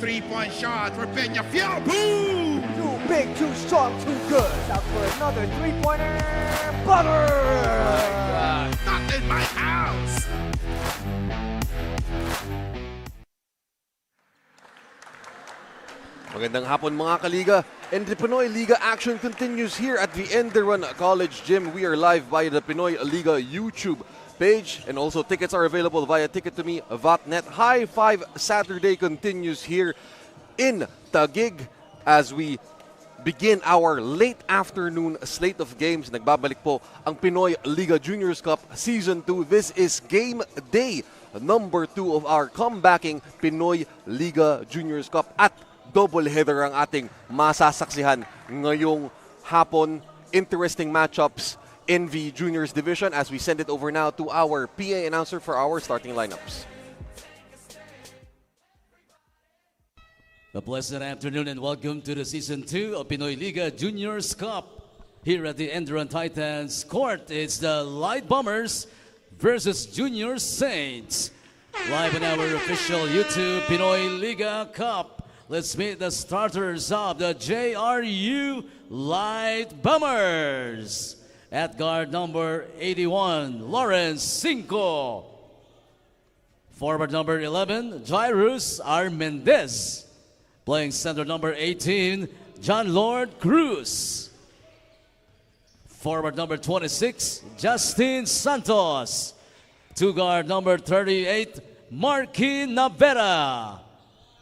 3-point shot for Peñafiel. Boom! Too big, too strong, too good. Out for another three-pointer. Butter! Not in my house! Magandang hapon mga kaliga, and the Pinoyliga action continues here at the ENDERUN College Gym. We are live via the Pinoyliga YouTube page, and also tickets are available via Ticket2Me.net. High Five Saturday continues here in Taguig as we begin our late afternoon slate of games. Nagbabalik po ang Pinoyliga Juniors Cup Season 2. This is game day number 2 of our comebacking Pinoyliga Juniors Cup at double header ang ating masasaksihan ngayong hapon. Interesting matchups in the Juniors Division as we send it over now to our PA announcer for our starting lineups. A pleasant afternoon and welcome to the Season 2 of Pinoyliga Juniors Cup. Here at the ENDERUN Titans Court, it's the Light Bombers versus Junior Saints. Live on our official YouTube Pinoyliga Cup. Let's meet the starters of the JRU Light Bombers. At guard number 81, Lawrence Cinco. Forward number 11, Jairus Armendez. Playing center number 18, John Lord Cruz. Forward number 26, Justin Santos. To guard number 38, Marky Navera.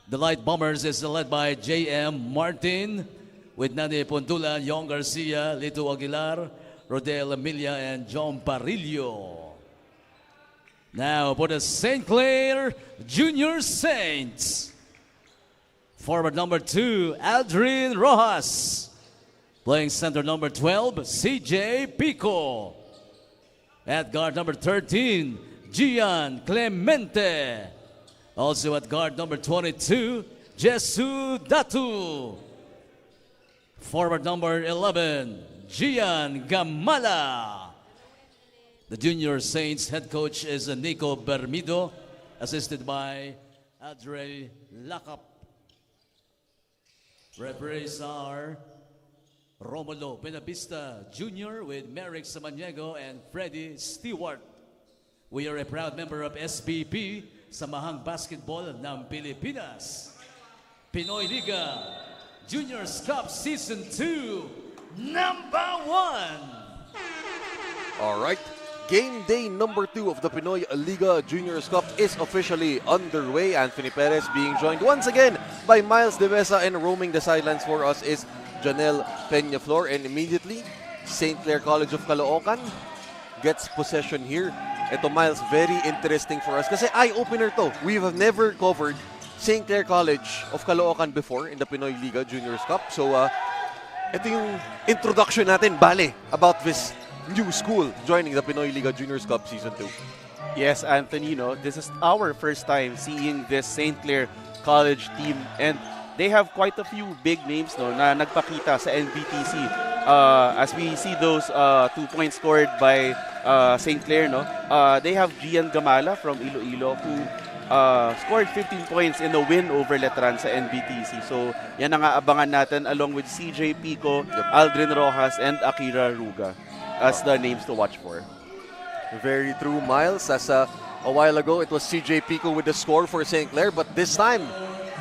The Light Bombers is led by J.M. Martin with Nani Puntula, Yong Garcia, Lito Aguilar, Rodel Emilia, and John Parillo. Now for the St. Clair Junior Saints. Forward number 2, Aldrin Rojas. Playing center number 12, C.J. Pico. At guard number 13, Gian Clemente. Also at guard number 22, Jesu Datu. Forward number 11, Gian Gamala. The Junior Saints head coach is Nico Bermido, assisted by Adre Lacap. Referees are Romulo Benavista Jr. with Merrick Samaniego and Freddie Stewart. We are a proud member of SBP, Samahang Basketball ng Pilipinas. Pinoyliga Juniors Cup Season 2, number 1. All right, game day number 2 of the Pinoyliga Juniors Cup is officially underway. Anthony Perez being joined once again by Miles De Besa, and roaming the sidelines for us is Janelle Peñaflor. And immediately, St. Clair College of Caloocan gets possession here. Ito, Miles, very interesting for us kasi eye-opener to. We have never covered St. Clair College of Caloocan before in the Pinoyliga Juniors Cup. So, ito yung introduction natin, bale, about this new school joining the Pinoyliga Juniors Cup Season 2. Yes, Anthony, this is our first time seeing this St. Clair College team, and they have quite a few big names na nagpakita sa NBTC. As we see those 2 points scored by St. Clair, they have Gian Gamala from Iloilo who scored 15 points in the win over Letran sa NBTC. So, yan ang aabangan natin along with CJ Pico, Aldrin Rojas, and Akira Ruga as the names to watch for. Very true, Miles. As a while ago, it was CJ Pico with the score for St. Clair, but this time,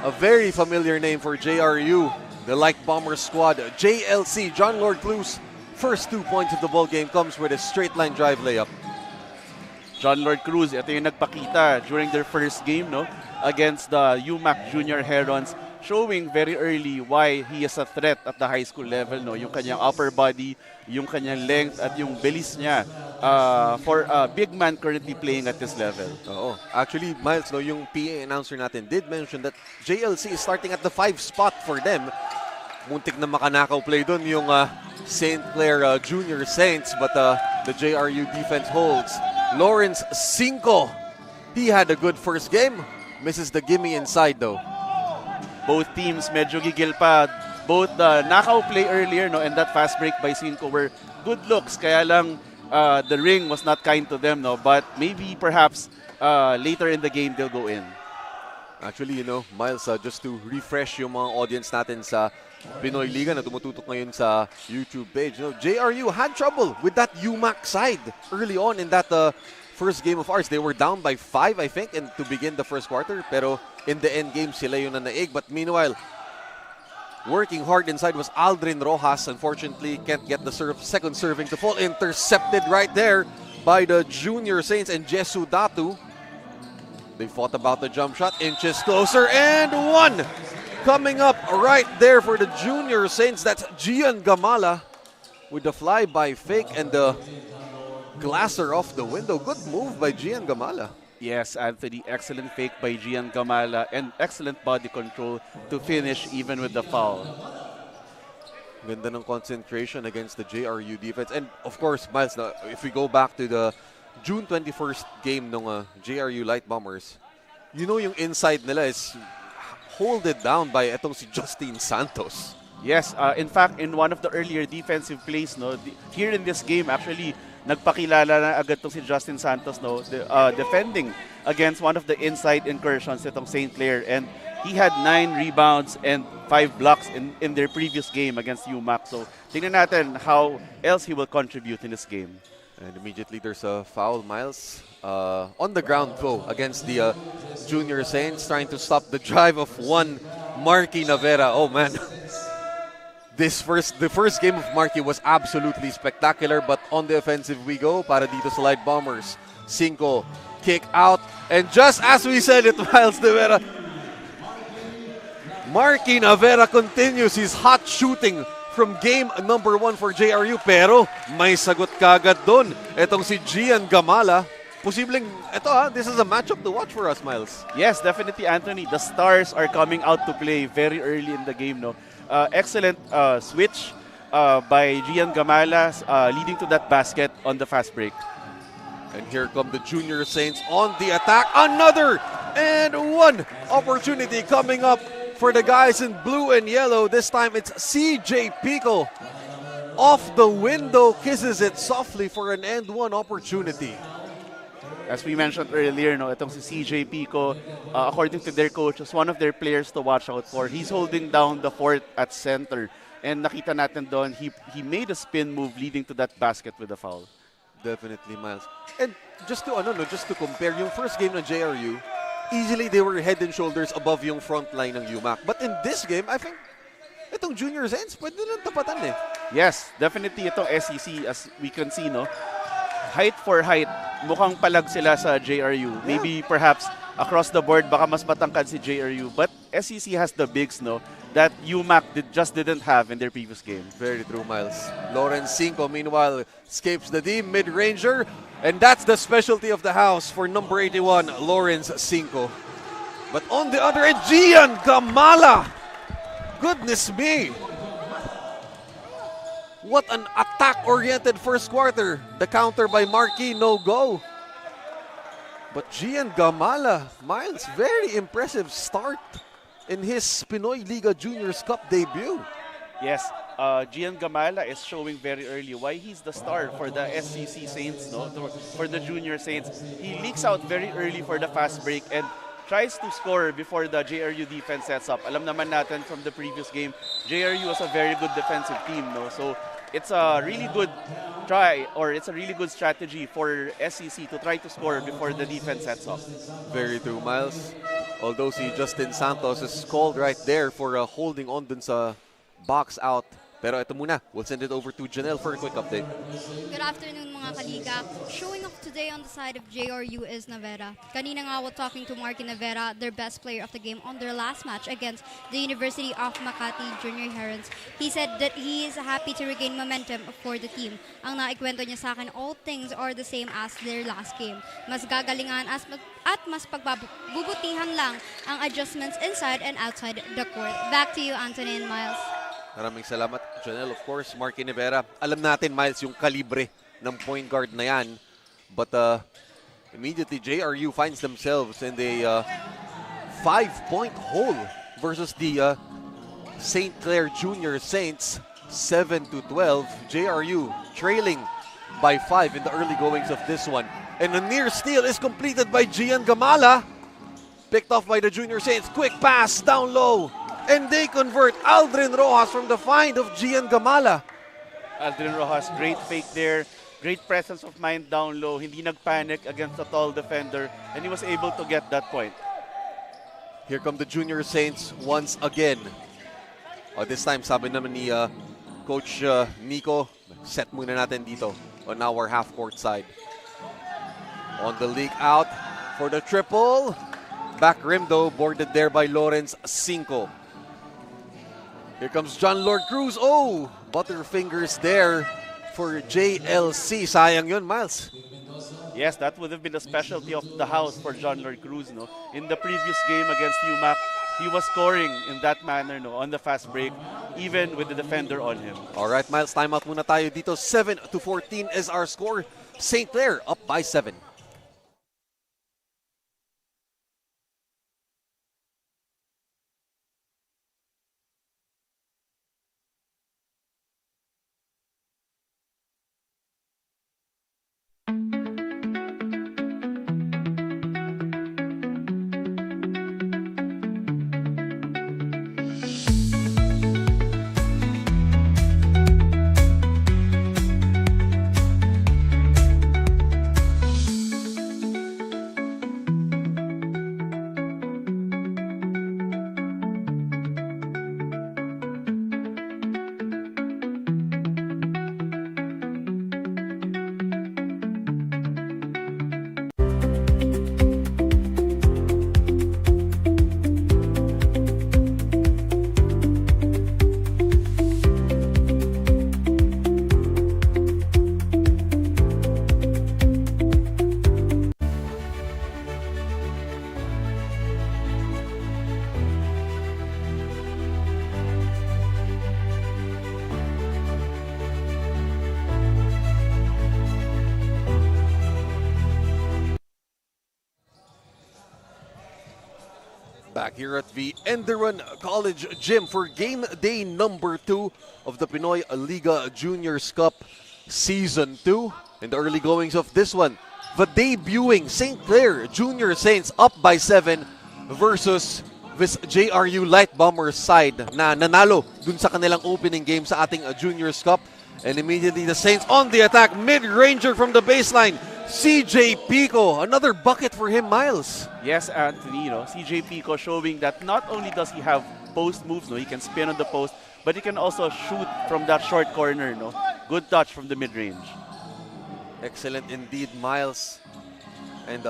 a very familiar name for JRU, the Light Bombers squad. JLC, John Lord Cruz, first 2 points of the ball game comes with a straight line drive layup. John Lord Cruz, ito yung nagpakita during their first game against the UMAC Junior Herons, showing very early why he is a threat at the high school level. Yung kanyang upper body, yung kanyang length, at yung bilis niya for a big man currently playing at this level. Oo. Actually, Miles, yung PA announcer natin did mention that JLC is starting at the 5 spot for them. Muntik na makanakaw play doon yung St. Clair Junior Saints, but the JRU defense holds. Lawrence Cinco, he had a good first game. Misses the gimme inside though. Both teams medyo gigil pa. Both the knockout play earlier and that fast break by Cinco were good looks. Kaya lang the ring was not kind to them. But maybe perhaps later in the game they'll go in. Actually, you know, Miles, just to refresh yung mga audience natin sa Pinoyliga na tumututok ngayon sa YouTube page, you know, JRU had trouble with that UMAC side early on in that first game of ours. They were down by 5, I think, and to begin the first quarter. Pero in the end game, sila yung nanaig. But meanwhile, working hard inside was Aldrin Rojas. Unfortunately, can't get the second serving to fall. Intercepted right there by the Junior Saints and Jesu Datu. They fought about the jump shot, inches closer, and one coming up right there for the Junior Saints. That's Gian Gamala with the flyby fake and the glasser off the window. Good move by Gian Gamala. Yes, Anthony, excellent fake by Gian Gamala and excellent body control to finish even with the foul. Ganda ng concentration against the JRU defense. And of course, Miles, if we go back to the June 21st game ng JRU Light Bombers, you know yung inside nila is holded down by etong si Justin Santos. Yes, in fact, in one of the earlier defensive plays, no, here in this game, actually, nagpakilala na agad tong si Justin Santos, no, defending against one of the inside incursions itong St. Clair, and he had 9 rebounds and 5 blocks in their previous game against UMAC. So, tingnan natin how else he will contribute in this game. And immediately there's a foul, Miles, on the ground though against the Junior Saints, trying to stop the drive of one Marky Navera. Oh man, the first game of Marky was absolutely spectacular, but on the offensive we go para dito sa Light Bombers. Cinco, kick out, and just as we said it, Miles Navera, Marky Navera continues his hot shooting from game number 1 for JRU, pero may sagot kagad doon. Etong si Gian Gamala. Posibleng, this is a matchup to watch for us, Miles. Yes, definitely, Anthony. The stars are coming out to play very early in the game, no? Excellent switch by Gian Gamala, leading to that basket on the fast break. And here come the Junior Saints on the attack. Another and one opportunity coming up for the guys in blue and yellow. This time it's CJ Pico. Off the window, kisses it softly for an and one opportunity. As we mentioned earlier, no, itong si CJ Pico, according to their coach, is one of their players to watch out for. He's holding down the fort at center. And nakita natin doon, he made a spin move leading to that basket with a foul. Definitely, Miles. And just to compare, yung first game ng JRU, easily they were head and shoulders above yung front line ng UMAC. But in this game, I think itong Junior Saints pwede lang tapatan eh. Yes, definitely itong SEC, as we can see, no, height for height, mukhang palag sila sa JRU. Yeah. Maybe perhaps across the board baka mas matangkad si JRU, but SEC has the bigs, no, that UMAC just didn't have in their previous game. Very true, Miles. Lawrence Cinco, meanwhile, escapes the D, mid-ranger. And that's the specialty of the house for number 81, Lawrence Cinco. But on the other end, Gian Gamala. Goodness me. What an attack-oriented first quarter. The counter by Marquis, no go. But Gian Gamala, Miles, very impressive start in his Pinoyliga Juniors Cup debut. Yes, Gian Gamala is showing very early why he's the star for the SCC Saints, no, for the Junior Saints. He leaks out very early for the fast break and tries to score before the JRU defense sets up. Alam naman natin from the previous game, JRU was a very good defensive team, no? So it's a really good try, or it's a really good strategy for SCC to try to score before the defense sets up. Very true, Miles. Although si Justin Santos is called right there for holding on dun sa box out. Pero ito muna, we'll send it over to Janelle for a quick update. Good afternoon mga kaliga. Showing up today on the side of JRU is Navera. Kanina nga we're talking to Marky Navera, their best player of the game on their last match against the University of Makati Junior Herons. He said that he is happy to regain momentum for the team. Ang naikwento niya sa akin, all things are the same as their last game. Mas gagalingan at mas pagbubutihan lang ang adjustments inside and outside the court. Back to you, Anthony and Miles. Maraming salamat, Janelle. Of course, Marky Navera. Alam natin, Miles, yung kalibre ng point guard na yan. But immediately, JRU finds themselves in a 5-point hole versus the St. Clair Junior Saints, 7-12. JRU trailing by 5 in the early goings of this one. And a near steal is completed by Gian Gamala. Picked off by the Junior Saints. Quick pass down low. And they convert. Aldrin Rojas from the find of Gian Gamala. Aldrin Rojas, great fake there. Great presence of mind down low. Hindi nagpanic against a tall defender. And he was able to get that point. Here come the Junior Saints once again. This time, sabi naman ni Coach Nico, set muna natin dito on our half-court side. On the leak out for the triple. Back rim though, boarded there by Lawrence Cinco. Here comes John Lord Cruz. Oh, butterfingers there for JLC. Sayang yun, Miles. Yes, that would have been the specialty of the house for John Lord Cruz. No? In the previous game against UMAC, he was scoring in that manner, no, on the fast break, even with the defender on him. All right, Miles, timeout muna tayo dito. 7-14 is our score. St. Clair up by 7. Back here at the ENDERUN College Gym for game day number 2 of the Pinoyliga Juniors Cup Season 2. In the early goings of this one, the debuting St. Clair Junior Saints up by 7 versus this JRU Light Bombers side na nanalo dun sa kanilang opening game sa ating Juniors Cup. And immediately the Saints on the attack, mid-ranger from the baseline. CJ Pico, another bucket for him, Miles. Yes, Anthony, CJ Pico showing that not only does he have post moves, he can spin on the post, but he can also shoot from that short corner. Good touch from the mid-range. Excellent indeed, Miles. And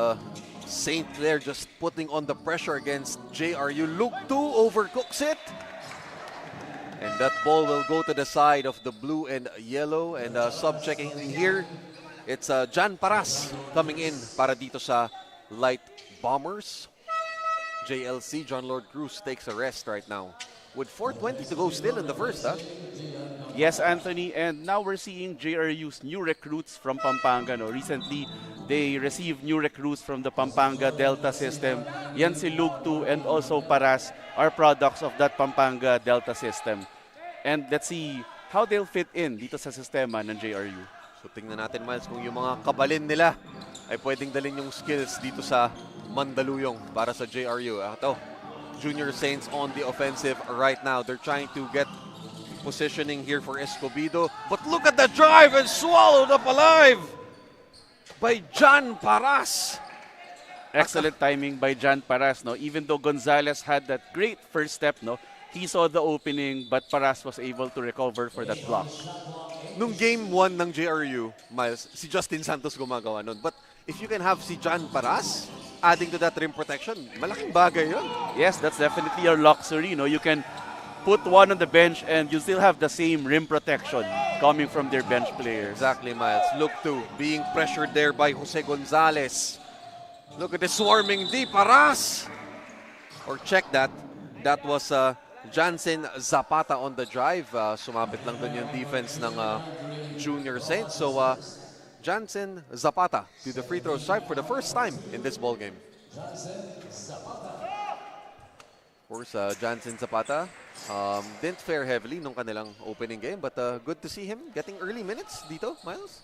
St. Clair just putting on the pressure against JRU. Luke 2 overcooks it. And that ball will go to the side of the blue and yellow. And sub-checking in here, it's Jan Paras coming in para dito sa Light Bombers. JLC, John Lord Cruz, takes a rest right now. With 4:20 to go still in the first, huh? Yes, Anthony, and now we're seeing JRU's new recruits from Pampanga. Recently, they received new recruits from the Pampanga Delta system. Yan si Luke 2 and also Paras are products of that Pampanga Delta system. And let's see how they'll fit in dito sa sistema ng JRU. So tingnan natin, Miles, kung yung mga kabalin nila ay pwedeng dalhin yung skills dito sa Mandaluyong para sa JRU. Ito, Junior Saints on the offensive right now. They're trying to get positioning here for Escobedo. But look at the drive and swallowed up alive by Jan Paras. Excellent timing by Jan Paras. Even though Gonzalez had that great first step, he saw the opening, but Paras was able to recover for that block. Nung game 1 ng JRU, Miles, si Justin Santos gumagawa nun. But if you can have si Jan Paras adding to that rim protection, malaking bagay yun. Yes, that's definitely a luxury. You can put one on the bench and you still have the same rim protection coming from their bench players. Exactly, Miles. Look to being pressured there by Jose Gonzalez. Look at the swarming D. Paras. Or check that. That was Jansen Zapata on the drive. Sumabit lang dun yung defense ng Junior Saints. So, Jansen Zapata to the free throw stripe for the first time in this ball game. Of course, Jansen Zapata didn't fare heavily nung kanilang opening game, but good to see him getting early minutes dito, Miles.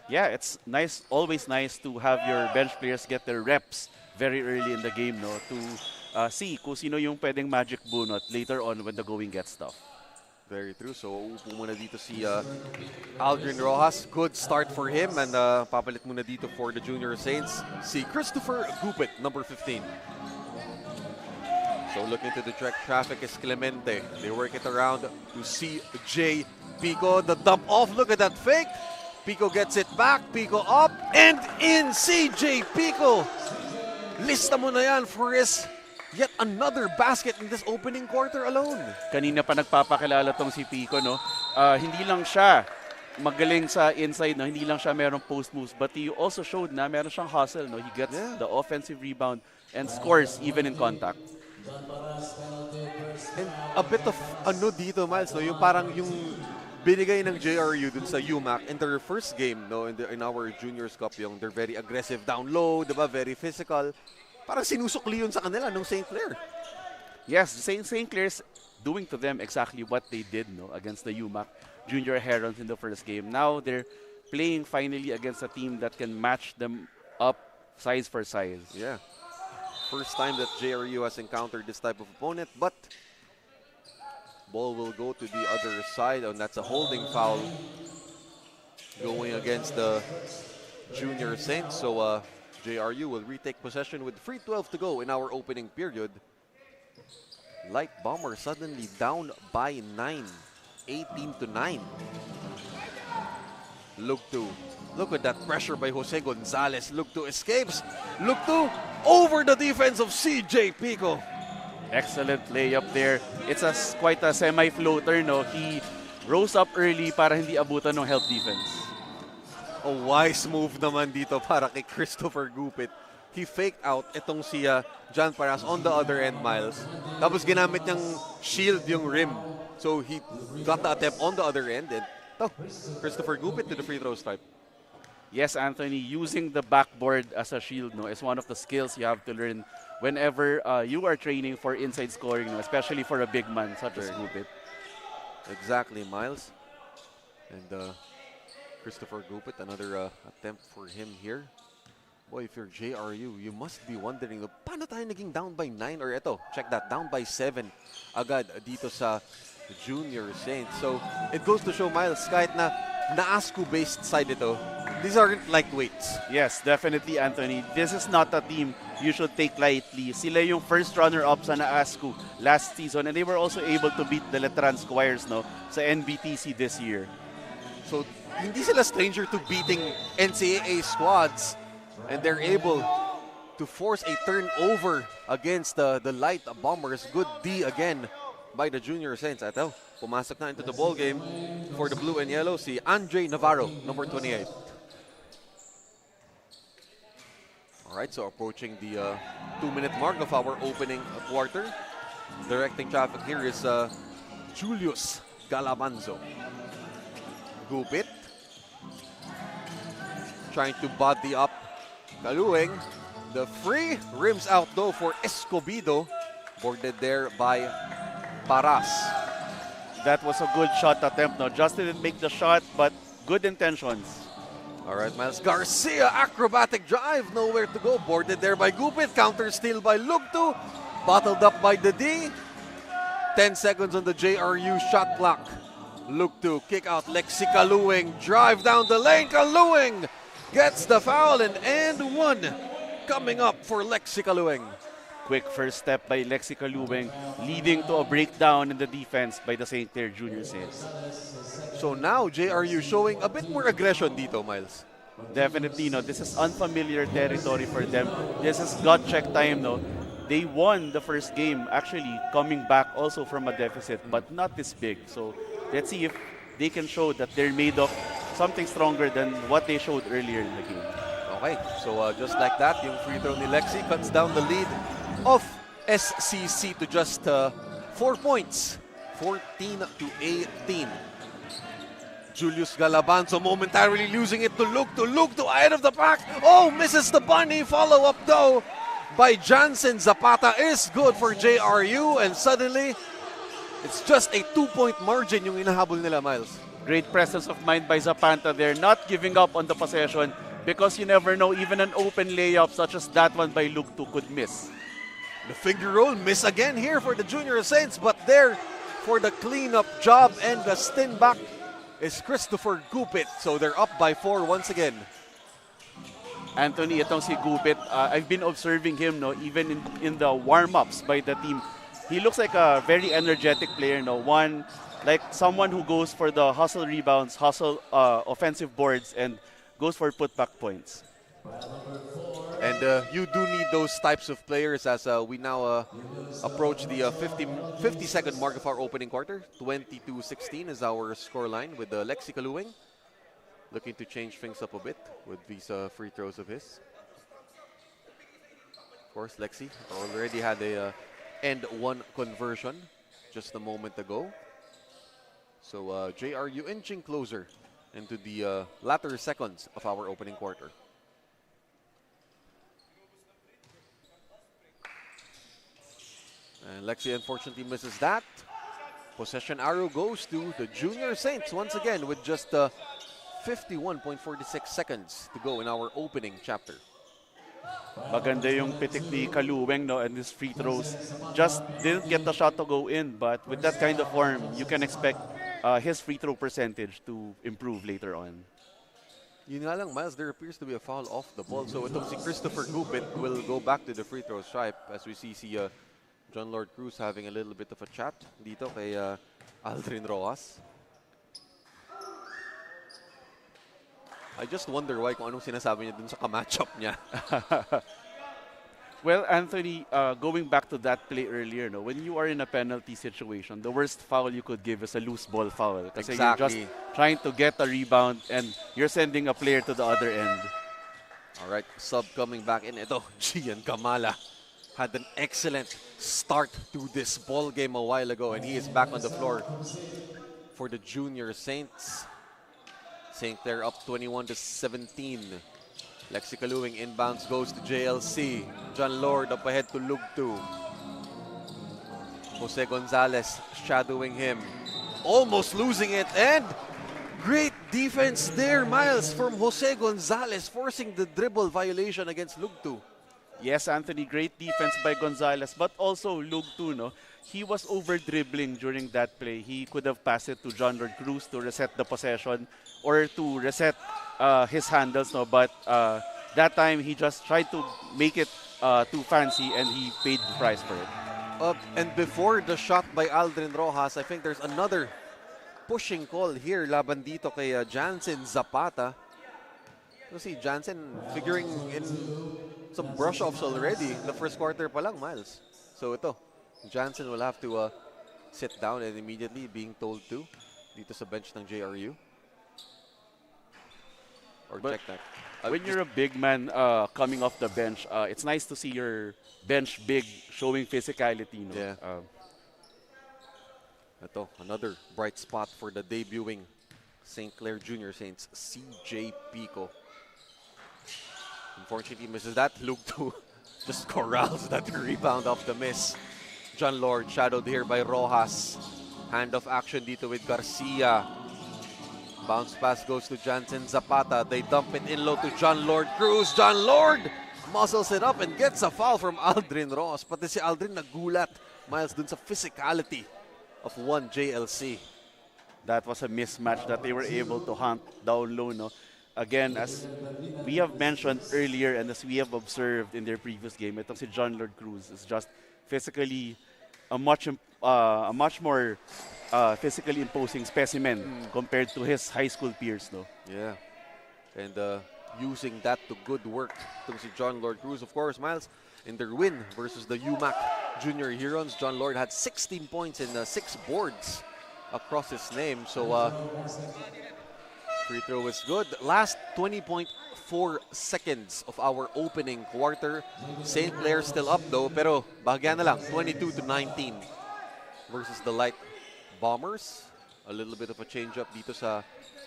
Yeah, it's nice, always nice to have your bench players get their reps very early in the game, no, to see kung sino yung pwedeng magic bunot later on when the going gets tough. Very true. So, uupo muna dito si Aldrin Rojas. Good start for him. And papalit muna dito for the Junior Saints, si Christopher Gupit, number 15. So, looking to the traffic is Clemente. They work it around to CJ Pico. The dump off. Look at that fake. Pico gets it back. Pico up and in. CJ Pico. Lista mo na yan for his yet another basket in this opening quarter alone. Kanina pa nagpapakilala tong si Pico, no? Hindi lang siya magaling sa inside, no? Hindi lang siya merong post moves, but he also showed na meron siyang hustle, no? He gets the offensive rebound and scores even in contact. And a bit of ano dito, Miles, no? Yung parang yung binigay ng JRU dun sa UMAC in their first game, no? In our Juniors Cup, yung they're very aggressive down low, diba? Very physical. Parang sinusukli yun sa kanila nung St. Clair. Yes, St. Clair's doing to them exactly what they did, no, against the UMAC Junior Herons in the first game. Now they're playing finally against a team that can match them up size for size. Yeah. First time that JRU has encountered this type of opponent, but ball will go to the other side, and that's a holding foul going against the Junior Saints. So JRU will retake possession with 3:12 to go in our opening period. Light Bomber suddenly down by 9, 18-9. Look at that pressure by Jose Gonzalez. Look to escapes. Look to over the defense of CJ Pico. Excellent layup there. It's quite a semi-floater, no? He rose up early para hindi abutan ng help defense. A wise move naman dito para kay Christopher Gupit. He faked out itong si John Paras on the other end, Miles. Tapos ginamit niyang shield yung rim. So he got the attempt on the other end. And Christopher Gupit to the free throw stripe. Yes, Anthony, using the backboard as a shield, no, is one of the skills you have to learn whenever you are training for inside scoring, no, especially for a big man such as Gupit. Exactly, Miles. And Christopher Gupit, another attempt for him here. Boy, if you're JRU, you must be wondering, paano tayo naging down by 9? Or eto, check that, down by 7 agad dito sa Junior Saints. So, it goes to show, Miles, kahit na ASCU-based side ito, these aren't lightweights. Yes, definitely, Anthony. This is not a team you should take lightly. Sila yung first runner-up sa ASCU last season, and they were also able to beat the Letran Squires, no, sa NBTC this year. So, hindi sila stranger to beating NCAA squads, and they're able to force a turnover against the Light Bombers. Good D again by the Junior Saints. Ito, pumasok na into the ball game for the blue and yellow, si Andre Navarro, number 28. Alright, so approaching the 2-minute mark of our opening quarter. Directing traffic here is Julius Galamanzo. Gupit trying to body up Kalueng. The free rims out though for Escobedo. Boarded there by Paras. That was a good shot attempt, no? Just didn't make the shot, but good intentions. All right, Miles Garcia, acrobatic drive, nowhere to go. Boarded there by Gupit, counter steal by Lugtu. Bottled up by the D. 10 seconds on the JRU shot clock. Lugtu, kick out Lexi Kalueng, drive down the lane. Kalueng gets the foul, and one coming up for Lexi Kalueng. Quick first step by Lexi Kalueng, leading to a breakdown in the defense by the St. Clair Junior Saints. So now JRU showing a bit more aggression dito, Miles. Definitely, no. This is unfamiliar territory for them. This is gut check time, no. They won the first game, actually coming back also from a deficit, but not this big. So let's see if they can show that they're made of something stronger than what they showed earlier in the game. Okay, so just like that, yung free throw ni Lexi cuts down the lead of SCC to just 4 points, 14-18. Julius Galabanzo momentarily losing it to Lugtu ahead of the pack. Oh, misses the bunny. Follow up though by Jansen Zapata is good for JRU, and suddenly it's just a 2-point margin yung inahabol nila, Miles. Great presence of mind by Zapata there, not giving up on the possession, because you never know, even an open layup such as that one by Luke 2 could miss. The finger roll miss again here for the Junior Saints, but there for the cleanup job and the spin back is Christopher Gupit. So they're up by 4 once again. Anthony, itong si Gupit, I've been observing him, no, even in the warm-ups by the team. He looks like a very energetic player, no, one like someone who goes for the hustle rebounds, hustle offensive boards, and goes for putback points. And you do need those types of players as we now approach the 50-second mark of our opening quarter. 22-16 is our scoreline with Lexi Kaluwing looking to change things up a bit with these free throws of his. Of course, Lexi already had a end one conversion just a moment ago. So JRU inching closer into the latter seconds of our opening quarter. And Lexi unfortunately misses that. Possession arrow goes to the Junior Saints once again with just 51.46 seconds to go in our opening chapter. Maganda yung pitik ni Kaluweng, no, and his free throws. Just didn't get the shot to go in, but with that kind of form, you can expect his free throw percentage to improve later on. Yun nga lang, Miles, there appears to be a foul off the ball. So itong si Christopher Gupit will go back to the free throw stripe as we see John Lord Cruz having a little bit of a chat dito kay Aldrin Rojas. I just wonder why kung anong sinasabi niya dun sa ka-matchup niya. Well, Anthony, going back to that play earlier, no, when you are in a penalty situation, the worst foul you could give is a loose ball foul. Kasi you're just trying to get a rebound and you're sending a player to the other end. All right, sub coming back in. Ito, Gian Kamala had an excellent start to this ball game a while ago, and he is back on the floor for the Junior Saints. St. Clair up 21-17. Lexi Kaluwing inbounds goes to JLC. John Lord up ahead to Lugtu. Jose Gonzalez shadowing him. Almost losing it, and great defense there, Miles, from Jose Gonzalez, forcing the dribble violation against Lugtu. Yes, Anthony, great defense by Gonzalez, but also Lugtu, no? He was over-dribbling during that play. He could have passed it to John Lord Cruz to reset the possession or to reset his handles, no? But that time, he just tried to make it too fancy, and he paid the price for it. And before the shot by Aldrin Rojas, I think there's another pushing call here, laban dito kay Jansen Zapata. You see Jansen figuring in some brush-offs already. The first quarter pa lang, Miles. So ito, Jansen will have to sit down and immediately being told to dito sa bench ng JRU. Or But check that. When you're a big man coming off the bench, it's nice to see your bench big, showing physicality. No? Yeah. Ito, another bright spot for the debuting St. Clair Junior Saints, CJ Pico. Unfortunately, misses that. Luke 2 just corrals that rebound off the miss. John Lord shadowed here by Rojas. Handoff action dito with Garcia. Bounce pass goes to Jansen Zapata. They dump it in low to John Lord Cruz. John Lord muscles it up and gets a foul from Aldrin Ross. Pati si Aldrin nagulat, Miles, dun sa physicality of one JLC. That was a mismatch that they were able to hunt down low, no? Again, as we have mentioned earlier and as we have observed in their previous game, itong si John Lord Cruz is just physically a much more physically imposing specimen compared to his high school peers, no? Yeah, and using that to good work. Itong si John Lord Cruz, of course, Miles, in their win versus the UMAC Junior Herons, John Lord had 16 points and 6 boards across his name. So free throw is good. Last 20.4 seconds of our opening quarter. St. Clair still up though, pero bahagyan na lang, 22-19 versus the Light Bombers. A little bit of a change-up dito sa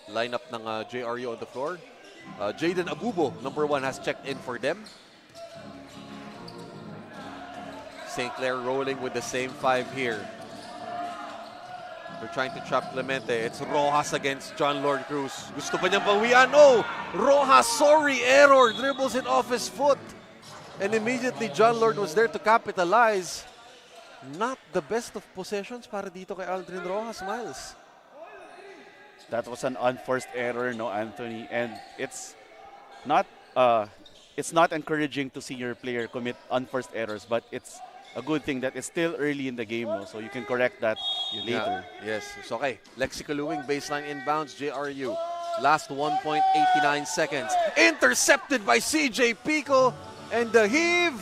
lineup ng JRU on the floor. Jaden Abubo, number 1, has checked in for them. St. Clair rolling with the same 5 here. They're trying to trap Clemente. It's Rojas against John Lord Cruz. Gusto pa niyang bawian. Oh! Rojas, sorry, error. Dribbles it off his foot. And immediately, John Lord was there to capitalize. Not the best of possessions para dito kay Aldrin Rojas, Miles. That was an unforced error, no, Anthony, and it's not encouraging to see your player commit unforced errors, but it's a good thing that it's still early in the game, no, so you can correct that later. Yeah. Yes, it's okay. Lexi Kaluwing, baseline inbounds, JRU. Last 1.89 seconds. Intercepted by CJ Pico, and the heave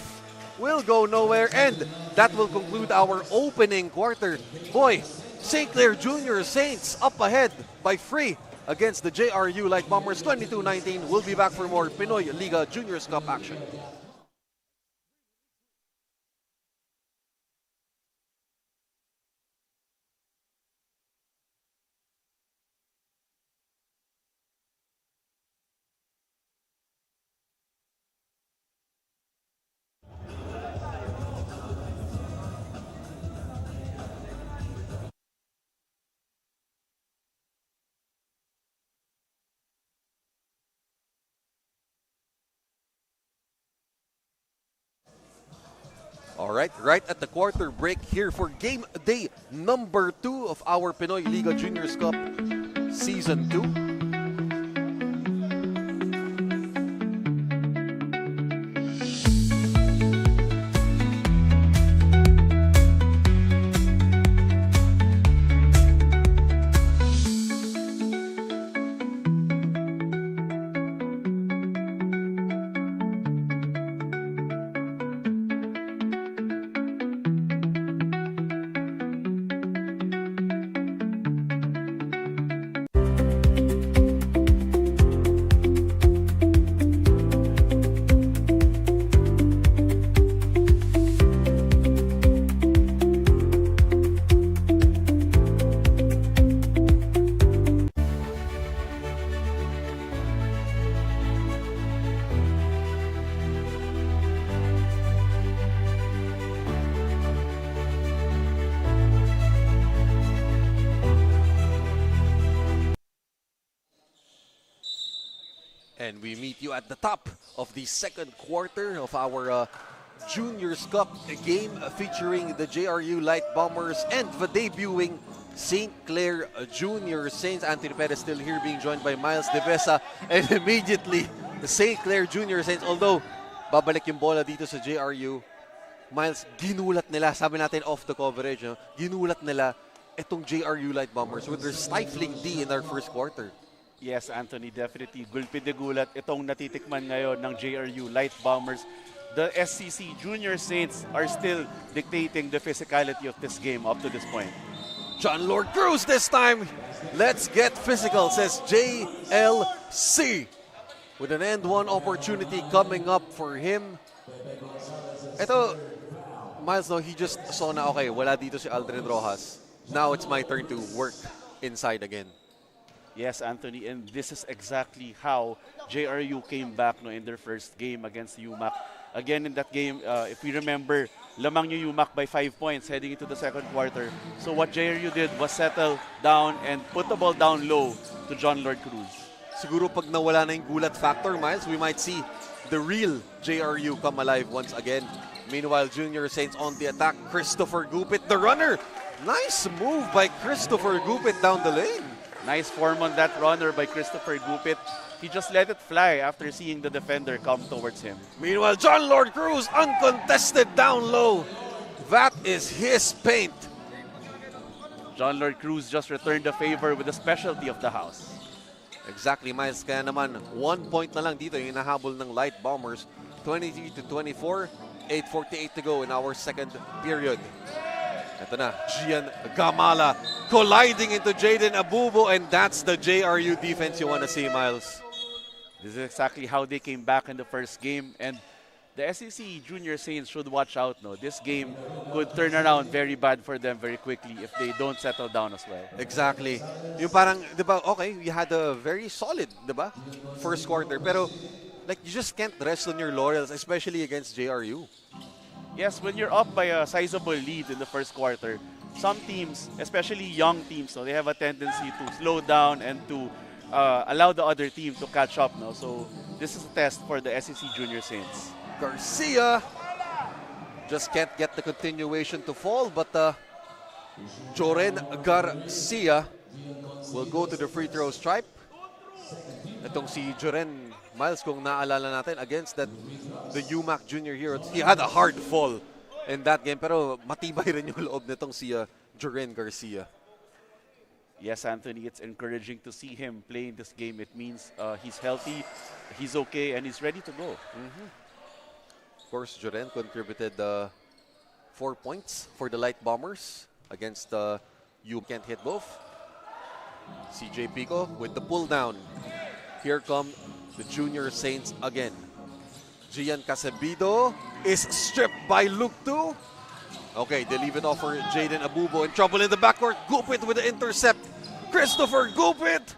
will go nowhere, and that will conclude our opening quarter. Boy, St. Clair Junior Saints up ahead by 3 against the JRU Light Bombers 22-19. We'll be back for more Pinoy Liga Juniors Cup action. All right, right at the quarter break here for game day number 2 of our Pinoy Liga Juniors Cup Season 2. And we meet you at the top of the second quarter of our Juniors Cup game featuring the JRU Light Bombers and the debuting St. Clair Junior Saints. Anthony Perez still here being joined by Miles De Vesa. And immediately, the St. Clair Junior Saints, although babalik yung bola dito sa JRU, Miles, ginulat nila, sabi natin off the coverage, no? Ginulat nila itong JRU Light Bombers with their stifling D in their first quarter. Yes, Anthony, definitely. Gulpi de gulat itong natitikman ngayon ng JRU Light Bombers. The SCC Junior Saints are still dictating the physicality of this game up to this point. John Lord Cruz this time. Let's get physical, says JLC. With an end one opportunity coming up for him. Ito, Miles, no, he just saw na, okay, wala dito si Aldrin Rojas. Now it's my turn to work inside again. Yes, Anthony, and this is exactly how JRU came back, no, in their first game against UMAC. Again, in that game, if we remember, lamang yung UMAC by 5 points heading into the second quarter. So what JRU did was settle down and put the ball down low to John Lord Cruz. Siguro pag nawala na yung gulat factor, Miles, we might see the real JRU come alive once again. Meanwhile, Junior Saints on the attack. Christopher Gupit, the runner. Nice move by Christopher Gupit down the lane. Nice form on that runner by Christopher Gupit. He just let it fly after seeing the defender come towards him. Meanwhile, John Lord Cruz, uncontested down low. That is his paint. John Lord Cruz just returned the favor with the specialty of the house. Exactly, Miles. Kaya naman, 1 point na lang dito yung nahabol ng Light Bombers. 23-24, 8:48 to go in our second period. Ito na, Gian Gamala colliding into Jaden Abubo, and that's the JRU defense you want to see, Miles. This is exactly how they came back in the first game, and the SEC Junior Saints should watch out. No, this game could turn around very bad for them very quickly if they don't settle down as well. Exactly. Yung parang, di ba, okay, we had a very solid, di ba, first quarter, pero like you just can't rest on your laurels, especially against JRU. Yes, when you're up by a sizable lead in the first quarter, some teams, especially young teams, no, they have a tendency to slow down and to allow the other team to catch up. No? So this is a test for the SEC Junior Saints. Garcia just can't get the continuation to fall, but Joren Garcia will go to the free throw stripe. Itong si Joren, Miles, kung naalala natin, against the UMAC Junior Heroes, he had a hard fall in that game, pero matibay rin yung loob nitong si Joren Garcia. Yes, Anthony, it's encouraging to see him play in this game. It means he's healthy, he's okay, and he's ready to go. Of course, Joren contributed 4 points for the Light Bombers against you can't hit both. CJ Pico with the pull down. Here come the Junior Saints again. Gian Casabido is stripped by Luke 2. Okay, they leave it off for Jaden Abubo. In trouble in the backcourt. Gupit with the intercept. Christopher Gupit.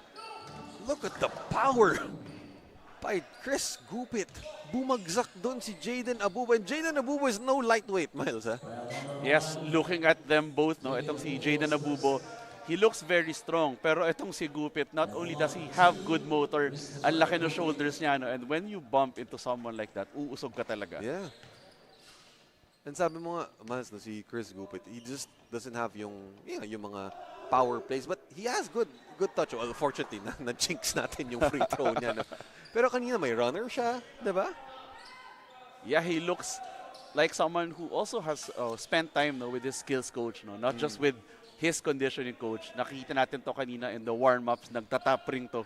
Look at the power by Chris Gupit. Bumagzak doon si Jaden Abubo. And Jaden Abubo is no lightweight, Miles. Huh? Yes, looking at them both, no, itong si Jaden Abubo, he looks very strong. Pero itong si Gupit, not only does he have good motor, ang laki ng shoulders niya, no, and when you bump into someone like that, uusog ka talaga. Yeah. And sabi mo nga, Miles, no, si Chris Gupit, he just doesn't have yung mga power plays, but he has good touch. Well, fortunately, na-jinx natin yung free throw niya. No? Pero kanina may runner siya, di ba? Yeah, he looks like someone who also has spent time, no, with his skills coach, no, not just with his conditioning coach. Nakita natin to kanina in the warm-ups, nagtatap ring to.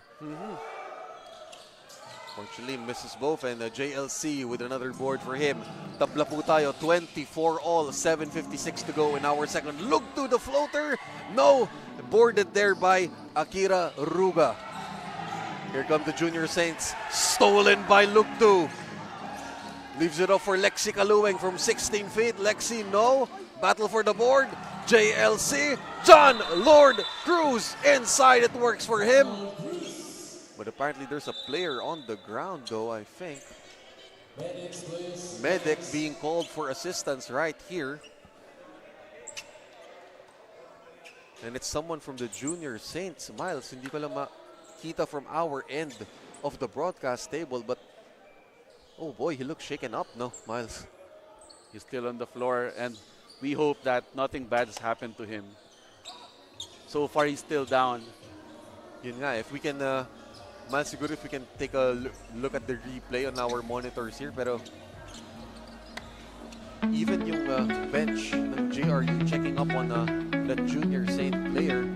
Fortunately, misses both, and JLC with another board for him. Tabla po tayo, 24 all, 7:56 to go in our second. Look to the floater. No, boarded there by Akira Ruga. Here come the Junior Saints, stolen by Luke 2. Leaves it off for Lexi Kaluweng from 16 feet. Lexi, no. Battle for the board. JLC. John Lord Cruz inside. It works for him. But apparently there's a player on the ground, though, I think. Medic being called for assistance right here. And it's someone from the Junior Saints. Miles, hindi ko lang makita from our end of the broadcast table, but oh boy, he looks shaken up, no, Miles? He's still on the floor, and we hope that nothing bad has happened to him. So far, he's still down. Yun nga, if we can, Miles, siguro if we can take a look at the replay on our monitors here, pero even yung bench ng JRU checking up on that Junior Saint player.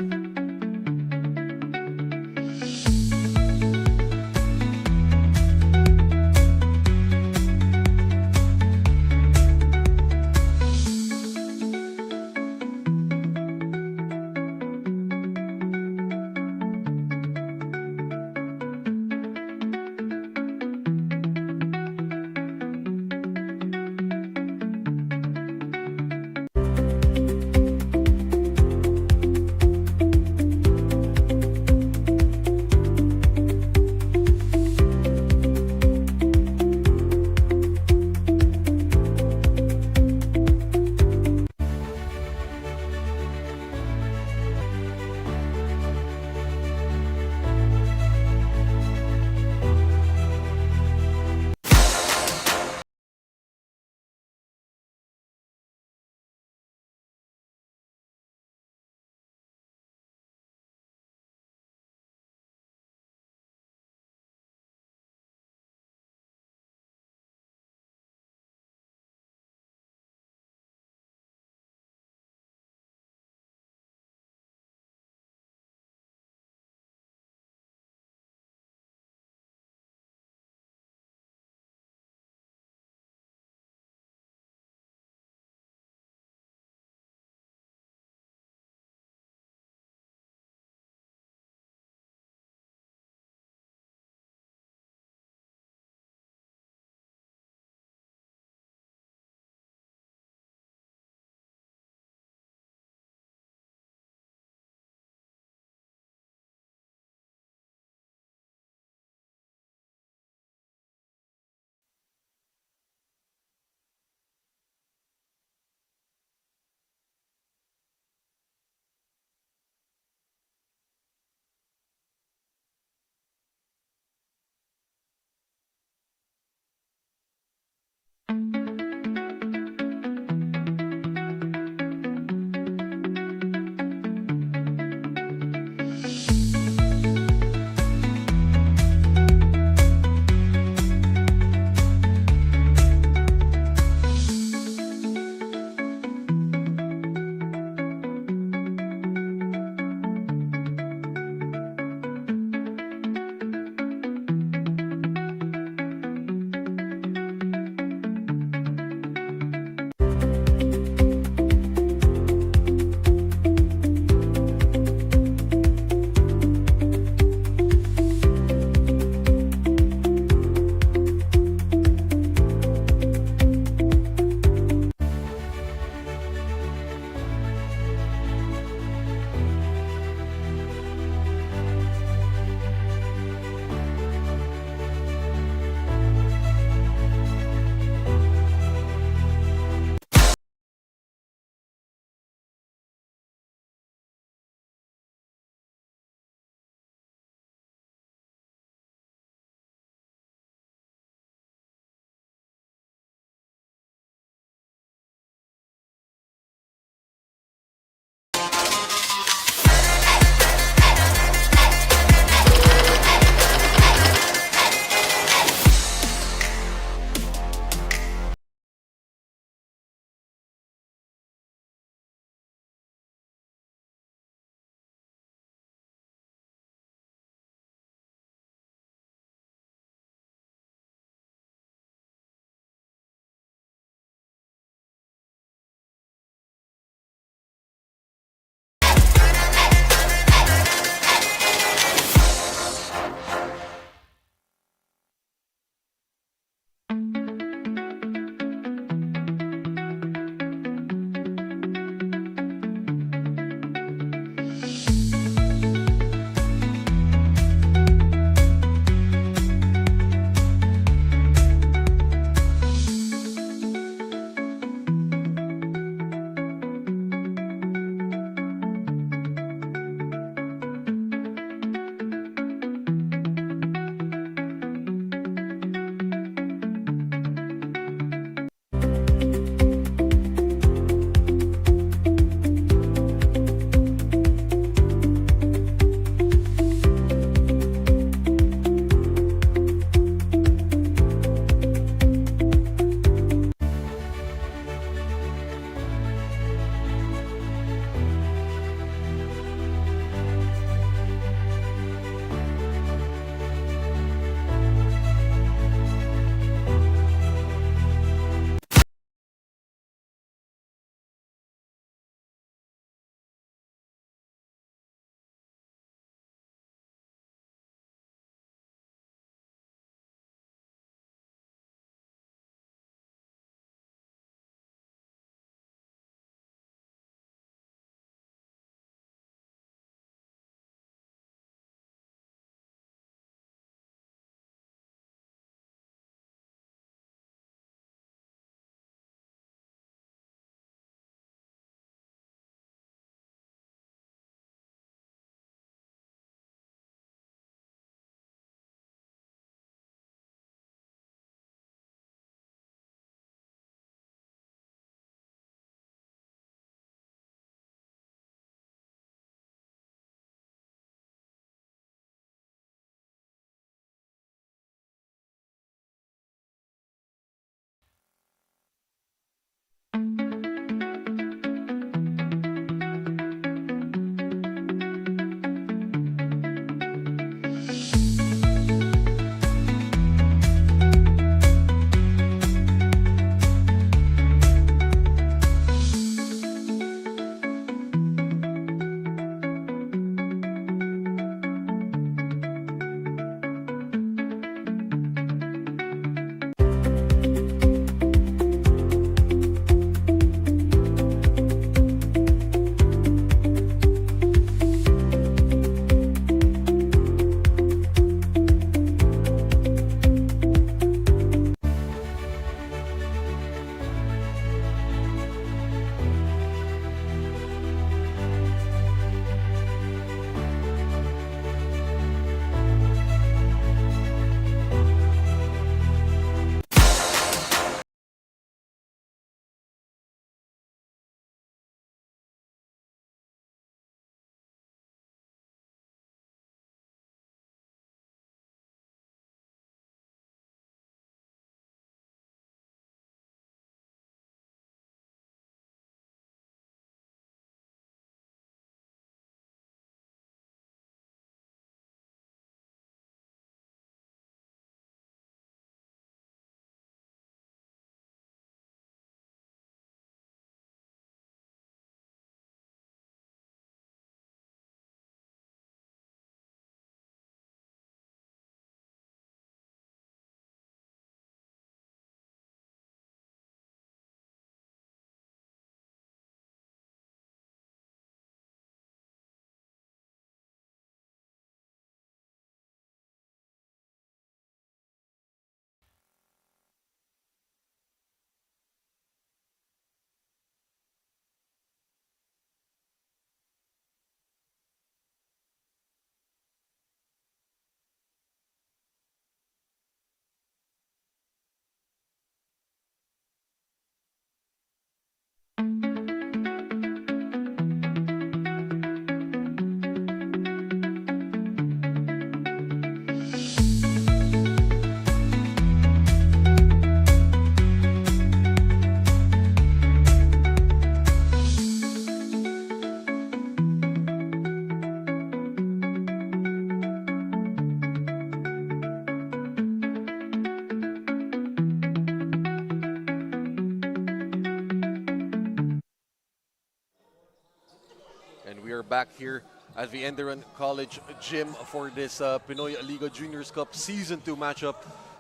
And we are back here at the ENDERUN College Gym for this Pinoyliga Juniors Cup Season 2 matchup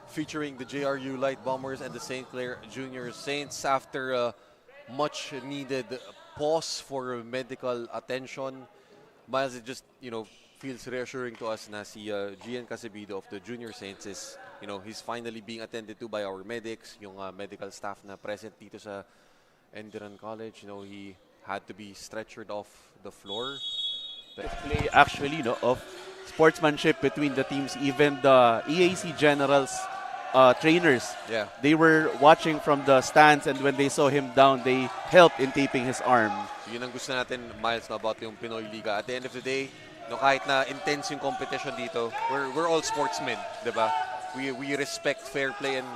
featuring the JRU Light Bombers and the St. Clair Junior Saints. After a much needed pause for medical attention, Miles, it just, feels reassuring to us na si Gian Casebido of the Junior Saints is, he's finally being attended to by our medics, yung medical staff na present dito sa ENDERUN College. He had to be stretchered off the floor. Play actually of sportsmanship between the teams. Even the EAC Generals trainers, they were watching from the stands, and when they saw him down, they helped in taping his arm. Yun ang gusto natin, Miles, about yung Pinoyliga. At the end of the day, kahit na intense yung competition dito, we're all sportsmen, diba? We respect fair play, and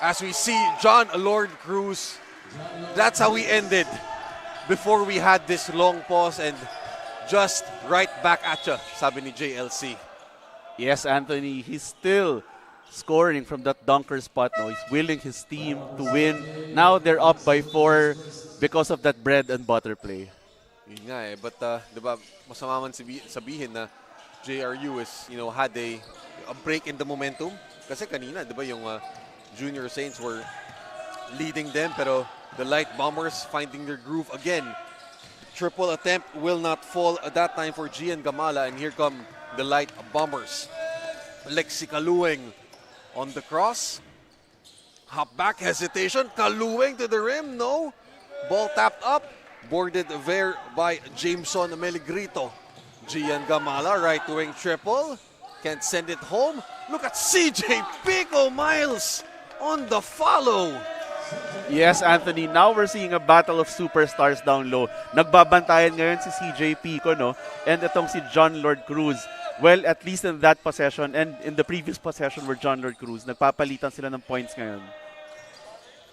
as we see John Lord Cruz, that's how we ended before we had this long pause, and just right back at ya, sabi ni JLC. Yes, Anthony, he's still scoring from that dunker spot now. He's willing his team to win. Now they're up by 4 because of that bread and butter play. Yun nga but diba, masama man sabihin na JRU is, had a break in the momentum. Kasi kanina, diba, yung Junior Saints were leading them, pero the Light Bombers finding their groove again. Triple attempt will not fall at that time for Gian Gamala, and here come the Light Bombers. Lexi Kaluwing on the cross. Hop back hesitation. Kaluwing to the rim. No. Ball tapped up. Boarded there by Jameson Meligrito. Gian Gamala, right wing triple. Can't send it home. Look at CJ Pico, Miles on the follow. Yes, Anthony, now we're seeing a battle of superstars down low. Nagbabantayan ngayon si CJ Pico, no? And itong si John Lord Cruz. Well, at least in that possession and in the previous possession were John Lord Cruz. Nagpapalitan sila ng points ngayon.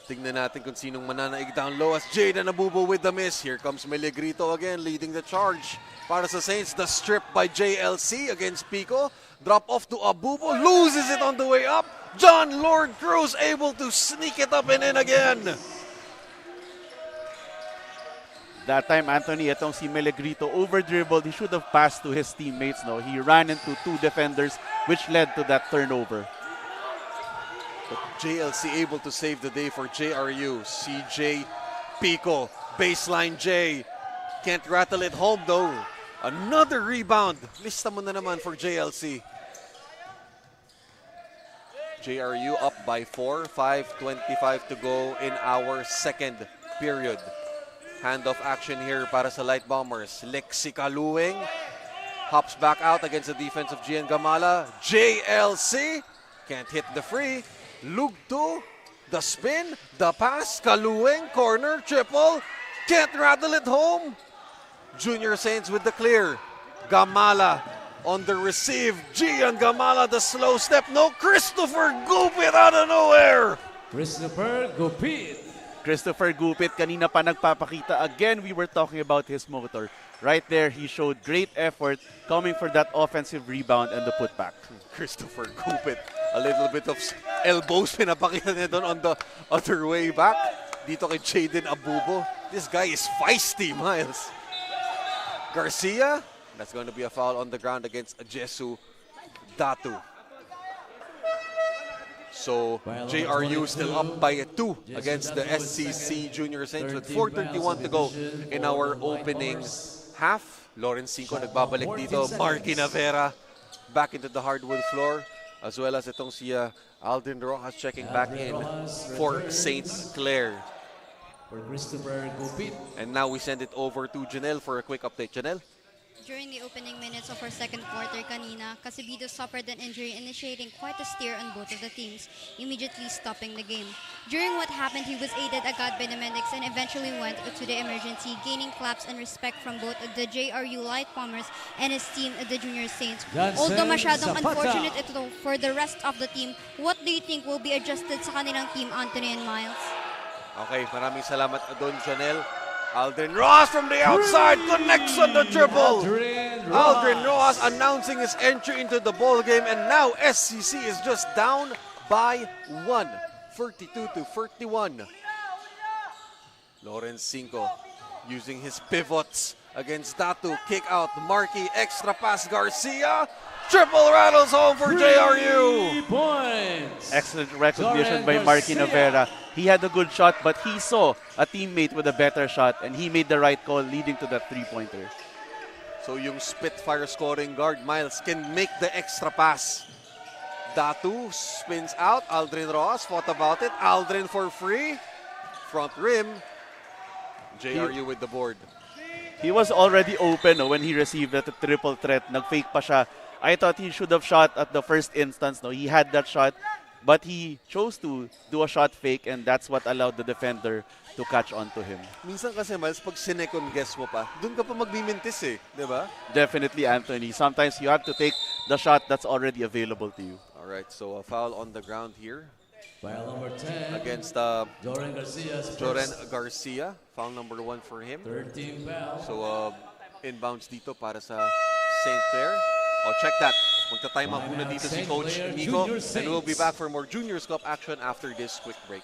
Tingnan natin kung sinong mananaig down low as Jada Nabubo with the miss. Here comes Meligrito again leading the charge. Para sa Saints, the strip by JLC against Pico. Drop off to Abubo, loses it on the way up. John Lord Cruz able to sneak it up and in again. That time, Anthony, itong si Meligrito over-dribbled. He should have passed to his teammates. No, he ran into 2 defenders, which led to that turnover. But JLC able to save the day for JRU. CJ Pico, baseline J. Can't rattle it home though. Another rebound. Lista mo na naman for JLC. JRU up by 4, 5:25 to go in our second period. Handoff action here para sa Light Bombers. Lexi Kaluwing hops back out against the defense of Gian Gamala. JLC can't hit the free. Lugto, the spin, the pass. Kaluwing, corner, triple. Can't rattle it home. Junior Saints with the clear. Gamala on the receive. Gian Gamala, the slow step. No, Christopher Gupit out of nowhere. Christopher Gupit. Christopher Gupit, kanina pa nagpapakita. Again, we were talking about his motor. Right there, he showed great effort coming for that offensive rebound and the putback. Christopher Gupit, a little bit of elbows pinapakita niya doon on the other way back. Dito kay Jaden Abubo. This guy is feisty, Miles. Garcia, that's going to be a foul on the ground against Jesu Datu. So JRU still up by 2 against the SCC Junior Saints with 4:31 to go in our opening half. Lawrence Cinco nagbabalik dito. Marky Navera back into the hardwood floor, as well as itong si Aldrin Rojas checking back in for St. Clair. For Christopher Gupit. And now we send it over to Janelle for a quick update. Janelle? During the opening minutes of our second quarter kanina, Casebido suffered an injury, initiating quite a stir on both of the teams, immediately stopping the game. During what happened, he was aided agad by the medics and eventually went to the emergency, gaining claps and respect from both the JRU Light Bombers and his team, the Junior Saints. Although masyadong unfortunate ito for the rest of the team, what do you think will be adjusted sa kanilang team, Anthony and Miles? Okay, maraming salamat doon, Janelle. Aldrin Rojas from the outside connects on the triple. Aldrin Rojas announcing his entry into the ball game, and now SCC is just down by 1, 42-41. Lawrence Cinco using his pivots against Datu. Kick out, Marky, extra pass, Garcia. Triple rattles home for JRU. 3 points. Excellent recognition by Zoran Marky Garcia. Navera. He had a good shot, but he saw a teammate with a better shot, and he made the right call, leading to that three-pointer. So yung Spitfire scoring guard, Miles, can make the extra pass. Datu spins out. Aldrin Rojas thought about it. Aldrin for free. Front rim. JRU with the board. He was already open when he received that triple threat. Nag-fake pa siya. I thought he should have shot at the first instance. No, he had that shot, but he chose to do a shot fake, and that's what allowed the defender to catch on to him. Minsan kasi, Miles, pag sinecond guess mo pa, dun ka pa magmimintis eh. Di ba? Definitely, Anthony. Sometimes you have to take the shot that's already available to you. Alright, so a foul on the ground here Foul number 10 against Joran Garcia's Joran first Garcia. Foul number 1 for him. 13 foul. So inbounds dito para sa St. Clair. Oh, check that. Magta-time out muna dito si St. Coach Clair Nico. Junior And we'll be Saints. back for more Juniors Cup action after this quick break.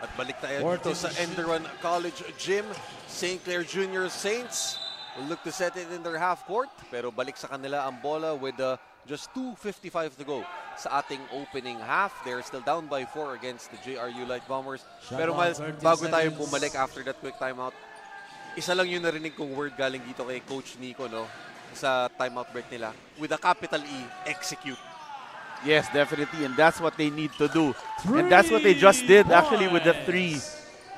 At balik tayo dito sa ENDERUN College Gym. St. Clair Junior Saints will look to set it in their half court. Pero balik sa kanila ang bola with just 2:55 to go sa ating opening half. They're still down by 4 against the JRU Light Bombers. Pero Miles, bago tayo bumalik after that quick timeout, isa lang yung narinig kong word galing dito kay Coach Nico, no? Sa timeout break nila. With a capital E, execute. Yes, definitely, and that's what they need to do. And that's what they just did actually with the three.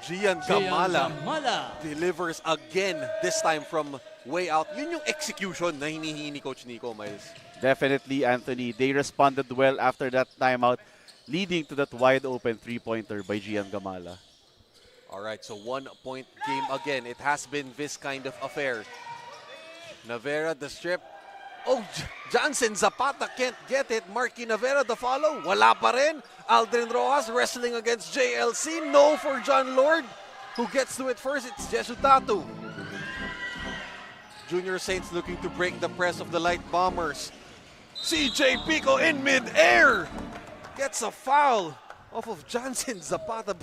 Gian Gamala Gamala. delivers again, this time from way out. Yun yung execution na hinihingi ni Coach Nico, Miles. Definitely, Anthony. They responded well after that timeout, leading to that wide open three-pointer by Gian Gamala. All right, so 1-point game again. It has been this kind of affair. Navera, the strip. Oh, Johnson Zapata can't get it. Marky Navera, the follow. Wala pa rin. Aldrin Rojas wrestling against JLC. No for John Lord. Who gets to it first? It's Jesu Datu. Junior Saints looking to break the press of the Light Bombers. CJ Pico in mid-air. Gets a foul off of Johnson Zapata.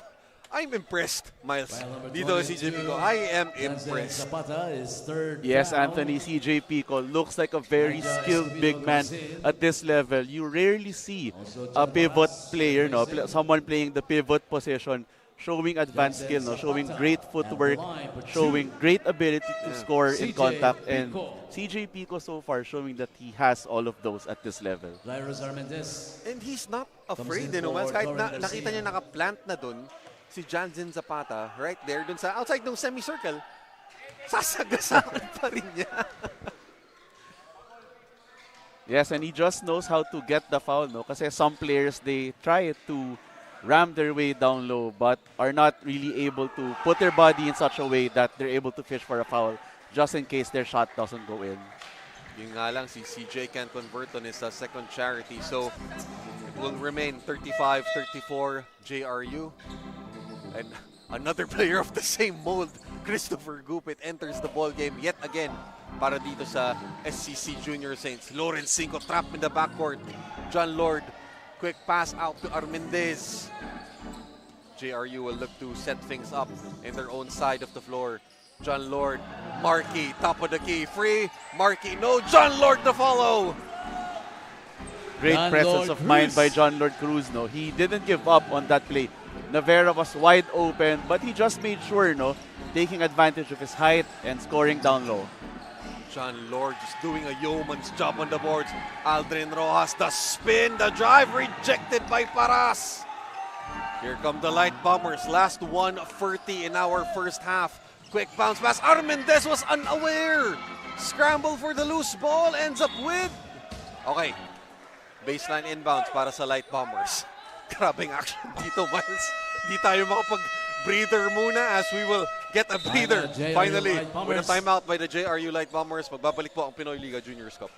I'm impressed, Miles. Dito CJ Pico, I am impressed. Zapata is third. Yes, foul. Anthony, CJ Pico looks like a very skilled big man at this level. You rarely see a pivot player, no, someone playing the pivot position, showing advanced skill, no, showing great footwork, showing great ability to score in contact. And CJ Pico so far showing that he has all of those at this level. Lyros Armendez. And he's not afraid, Comes in Miles. for Kahit Torren nakita Garcia. niya nakaplant na dun, si Johnson Zapata, right there, dun sa outside ng semicircle, sasagasakan pa rin niya. Yes, and he just knows how to get the foul, no? Kasi some players, they try to ram their way down low but are not really able to put their body in such a way that they're able to fish for a foul just in case their shot doesn't go in. Yun nga lang, si CJ can't convert on his second charity. So, it will remain 35-34 JRU. And another player of the same mold, Christopher Gupit, enters the ball game yet again para dito sa SCC Junior Saints. Lawrence Cinco trapped in the backcourt. John Lord, quick pass out to Armendez. JRU will look to set things up in their own side of the floor. John Lord, Markey, top of the key, free. Markey, no, John Lord to follow. Great John presence Lord of mind Cruz. by John Lord Cruz. No, he didn't give up on that play. Navarra was wide open, but he just made sure, no, taking advantage of his height and scoring down low. John Lord just doing a yeoman's job on the boards. Aldrin Rojas, the spin, the drive rejected by Paras. Here come the Light Bombers. Last 1:30 in our first half. Quick bounce pass. Armendez was unaware. Scramble for the loose ball. Ends up with... Okay. Baseline inbounds para sa Light Bombers. Grabing action dito, Miles. Di tayo makapag-breather muna as we will get a breather. JRU Finally, Light Bombers. with a timeout by the JRU Light Bombers. Magbabalik po ang Pinoy Liga Juniors Cup.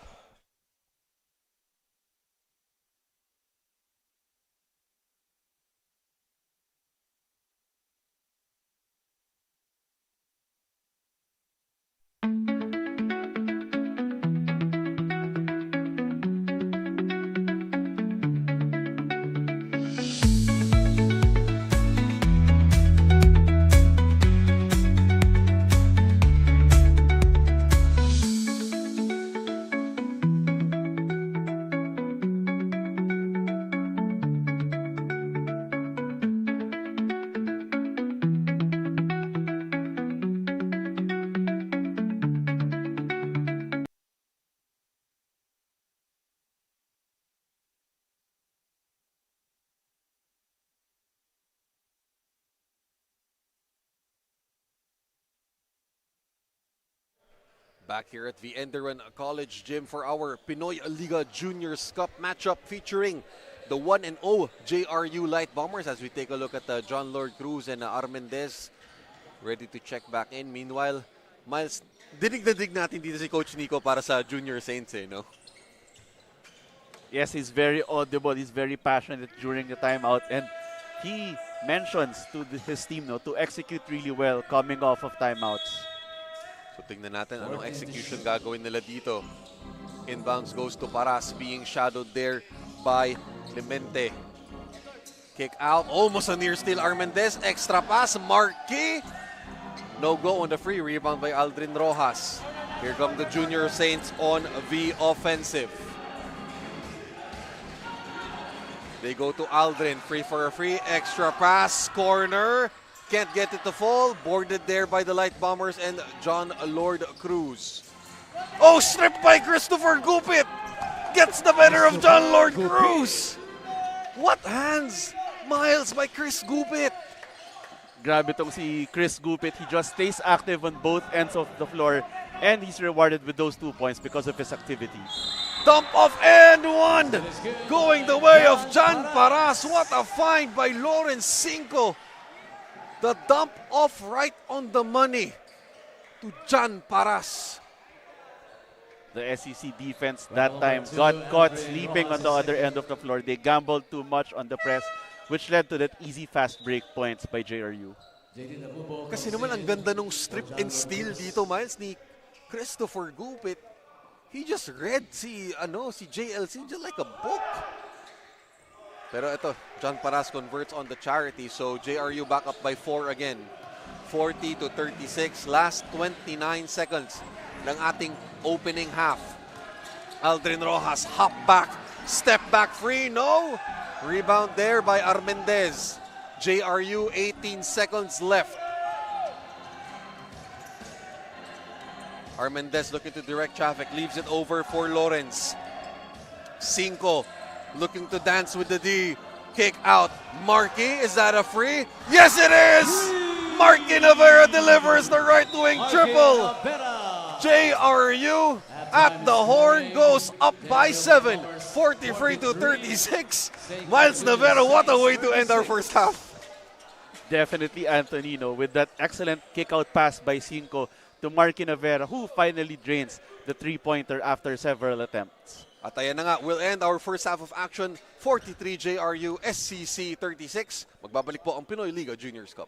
Back here at the ENDERUN College Gym for our Pinoyliga Juniors Cup matchup featuring the 1-0 JRU Light Bombers as we take a look at John Lord Cruz and Armendez ready to check back in. Meanwhile, Miles, dinig na dig natin dito si Coach Nico para sa Junior Saints, no? Yes, he's very audible. He's very passionate during the timeout. And he mentions to his team, no, to execute really well coming off of timeouts. So tingnan natin anong execution gagawin nila dito. Inbounds goes to Paras, being shadowed there by Clemente. Kick out, almost a near steal. Armendez, extra pass, Markey. No go on the free rebound by Aldrin Rojas. Here come the Junior Saints on the offensive. They go to Aldrin, free for a free, extra pass, corner. Can't get it to fall. Boarded there by the Light Bombers and John Lord Cruz. Oh, stripped by Christopher Gupit. Gets the better of John Lord Cruz. What hands, Miles, by Chris Gupit. Grabe tong si Chris Gupit. He just stays active on both ends of the floor and he's rewarded with those 2 points because of his activity. Dump off and one. Going the way of John Paras. What a find by Lawrence Cinco. The dump off right on the money to John Paras. The SEC defense that time got caught sleeping on the other end of the floor. They gambled too much on the press, which led to that easy fast break points by JRU. Kasi naman ang ganda nung strip and steal dito, Miles, ni Christopher Gupit. He just read si JLC just like a book. Pero ito, John Paras converts on the charity. So JRU back up by 4 again. 40-36. Last 29 seconds ng ating opening half. Aldrin Rojas, hop back. Step back free. No. Rebound there by Armendez. JRU, 18 seconds left. Armendez looking to direct traffic. Leaves it over for Lawrence. Cinco looking to dance with the D. Kick out. Markey, is that a free? Yes, it is! Markey Navarra delivers the right wing triple. JRU at the horn goes up by 7. 43-36. Miles Navarra, what a way to end our first half. Definitely Antonino with that excellent kick-out pass by Cinco to Marky Navarra, who finally drains the three-pointer after several attempts. At ayan na nga, we'll end our first half of action. 43 JRU, SCC 36. Magbabalik po ang Pinoy Liga Juniors Cup.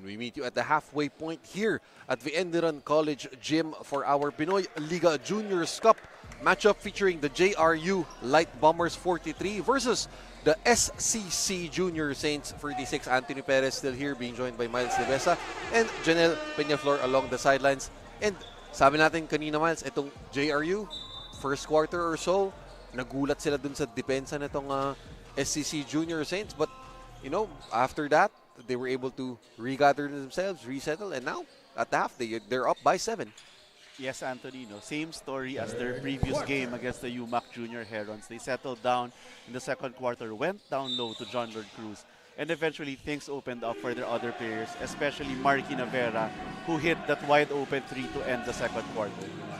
we meet you at the halfway point here at the ENDERUN College Gym for our Pinoyliga Juniors Cup matchup featuring the JRU Light Bombers 43 versus the SCC Junior Saints 36. Anthony Perez still here, being joined by Miles Lebesa and Janelle Peñaflor along the sidelines. And sabi natin kanina, Miles, itong JRU, first quarter or so, nagulat sila dun sa depensa nitong SCC Junior Saints. But, you know, after that, they were able to regather themselves, resettle, and now, at the half, they're up by 7. Yes, Anthony, no, same story as their previous game against the UMAC Junior Herons. They settled down in the second quarter, went down low to John Lord Cruz, and eventually things opened up for their other players, especially Marky Navera, who hit that wide open 3 to end the second quarter.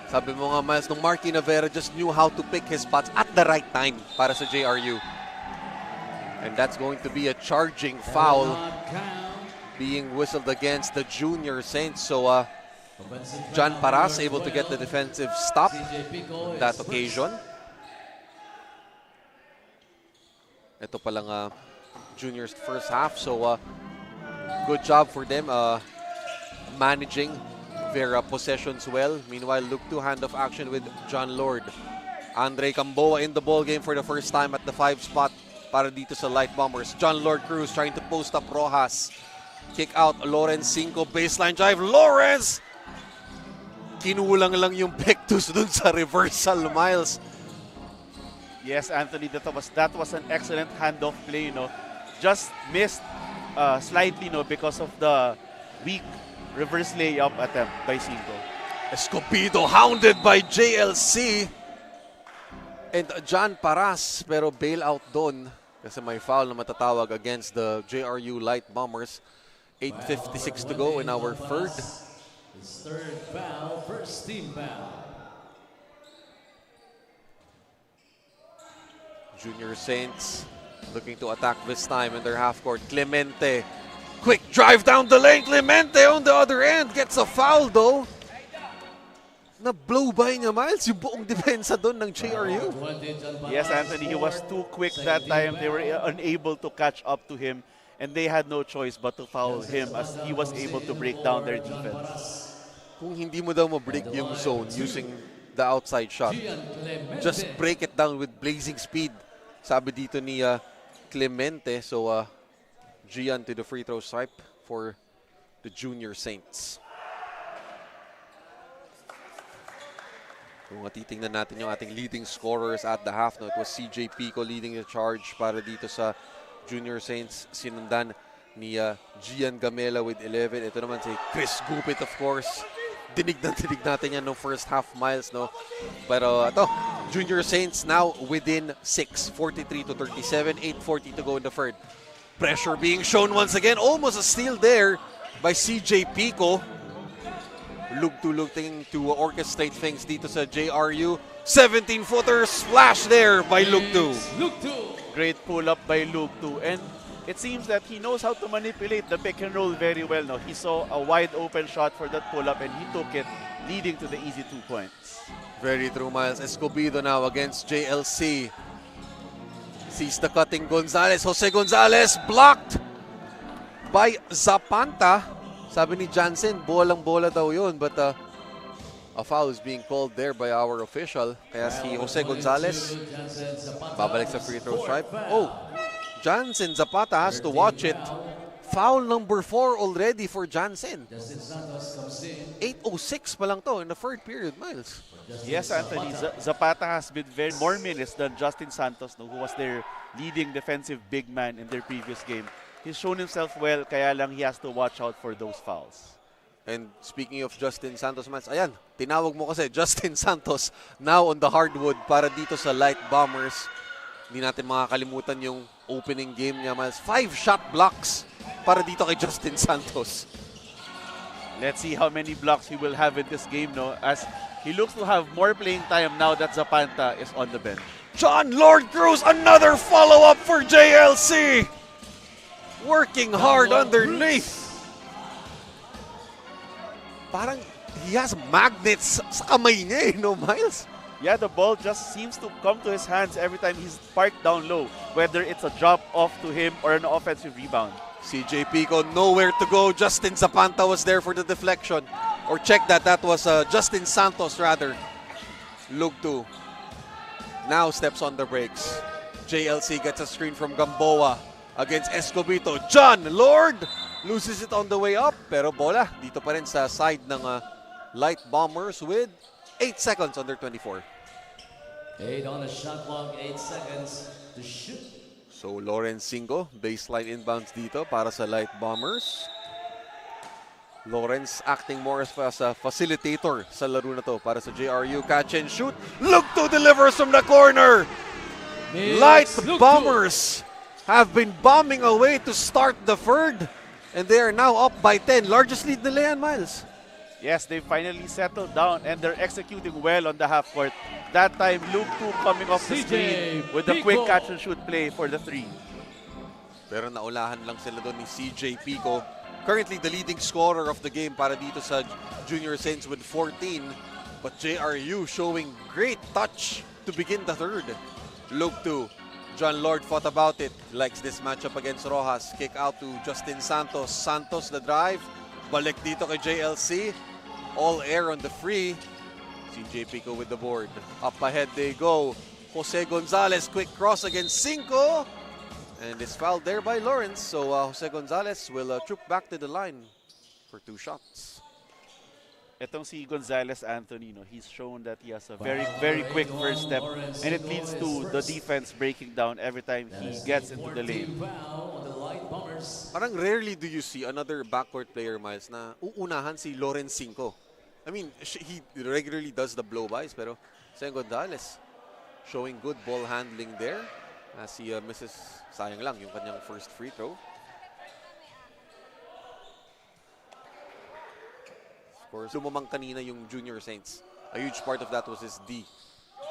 Sabi mo nga, Miles, nung Marky Navera just knew how to pick his spots at the right time para sa JRU. And that's going to be a charging foul being whistled against the Junior Saints. So, John Paras able to get the defensive stop on that occasion. Ito palang Juniors first half. So, good job for them managing their possessions well. Meanwhile, look to hand of action with John Lord. Andre Camboa in the ball game for the first time at the 5 spot para dito sa Light Bombers. John Lord Cruz trying to post up Rojas. Kick out Lawrence Cinco, baseline drive. Lawrence! Kinulang lang yung pectus dun sa reversal, Miles. Yes, Anthony, that was an excellent handoff play, you know. Just missed slightly, you know, because of the weak reverse layup attempt by Cinco. Escobedo hounded by JLC. And John Paras, pero bailout doon kasi may foul na matatawag against the JRU Light Bombers. 8:56 to go in our third. His third foul, first team foul. Junior Saints looking to attack this time in their half court. Clemente, quick drive down the lane. Clemente on the other end gets a foul though. Na-blow by niya, Miles, yung buong depensa doon ng JRU. Yes, Anthony, he was too quick that time. They were unable to catch up to him, and they had no choice but to foul him as he was able to break down their defense. Kung hindi mo daw ma-break yung zone using the outside shot, just break it down with blazing speed. Sabi dito ni Clemente. So, Gian to the free throw stripe for the Junior Saints. Kung titingnan natin yung ating leading scorers at the half, no, it was CJ Pico leading the charge para dito sa Junior Saints. Sinundan ni Gian Gamela with 11. Ito naman si Chris Gupit, of course. Dinig natin yan no first half, Miles, no? Pero ito, Junior Saints now within 6, 43 to 37, 8:40 to go in the third. Pressure being shown once again. Almost a steal there by CJ Pico. Lugtulugting to orchestrate things dito sa JRU. 17-footer splash there by Lugtu. Great pull-up by Lugtu. And it seems that he knows how to manipulate the pick and roll very well. No? He saw a wide open shot for that pull-up and he took it, leading to the easy 2 points. Very true, Miles. Escobedo now against JLC. Sees the cutting Gonzalez. Jose Gonzalez blocked by Zapanta. Sabi ni Jansen, bolang-bola daw yun. But a foul is being called there by our official. Kaya si Jose Gonzalez babalik sa free throw stripe. Oh, Jansen Zapata has to watch it. Foul number 4 already for Jansen. 8:06 pa lang to in the third period, Miles. Yes, Anthony, Zapata has been more minutes than Justin Santos, no, who was their leading defensive big man in their previous game. He's shown himself well, kaya lang he has to watch out for those fouls. And speaking of Justin Santos, Miles, ayan, tinawag mo kasi Justin Santos now on the hardwood para dito sa Light Bombers. Hindi natin makakalimutan yung opening game niya, Miles. 5 shot blocks para dito kay Justin Santos. Let's see how many blocks he will have in this game, no, as he looks to have more playing time now that Zapanta is on the bench. John Lord Cruz, another follow-up for JLC. Working hard underneath. Parang he has magnets sa kamay niya, no, Miles? Yeah, the ball just seems to come to his hands every time he's parked down low, whether it's a drop off to him or an offensive rebound. CJ Pico nowhere to go. Justin Zapanta was there for the deflection. Or check that. That was Justin Santos rather. Lugtu now steps on the brakes. JLC gets a screen from Gamboa against Escobito. John Lord loses it on the way up. Pero bola dito pa rin sa side ng Light Bombers with 8 seconds under 24. 8 on the shot clock, 8 seconds to shoot. So Lawrence Cinco, baseline inbounds dito para sa Light Bombers. Lawrence acting more as a facilitator sa laro na to para sa JRU. Catch and shoot. Lugto delivers from the corner. Light Bombers have been bombing away to start the third. And they are now up by 10. Largest lead nila yan, Miles. Yes, they finally settled down and they're executing well on the half court. That time, Luke 2 coming off the screen with a quick catch and shoot play for the 3. Pero naulahan lang sila doon ni CJ Pico. Currently the leading scorer of the game para dito sa Junior Saints with 14. But JRU showing great touch to begin the third. Luke 2. John Lord fought about it. Likes this matchup against Rojas. Kick out to Justin Santos. Santos the drive. Balik dito kay JLC. All air on the free. CJ Pico with the board. Up ahead they go. Jose Gonzalez, quick cross against Cinco. And is fouled there by Lawrence. So Jose Gonzalez will troop back to the line for 2 shots. Itong si Gonzalez Anthony, he's shown that he has a very quick first step. And it leads to the defense breaking down every time he gets into the lane. Parang rarely do you see another backcourt player, Miles, na uunahan si Lawrence Cinco. I mean, he regularly does the blow-bys, pero Jose Gonzalez showing good ball handling there. As he misses, sayang lang, yung kanyang first free throw. Of course, lumamang kanina yung Junior Saints. A huge part of that was his D.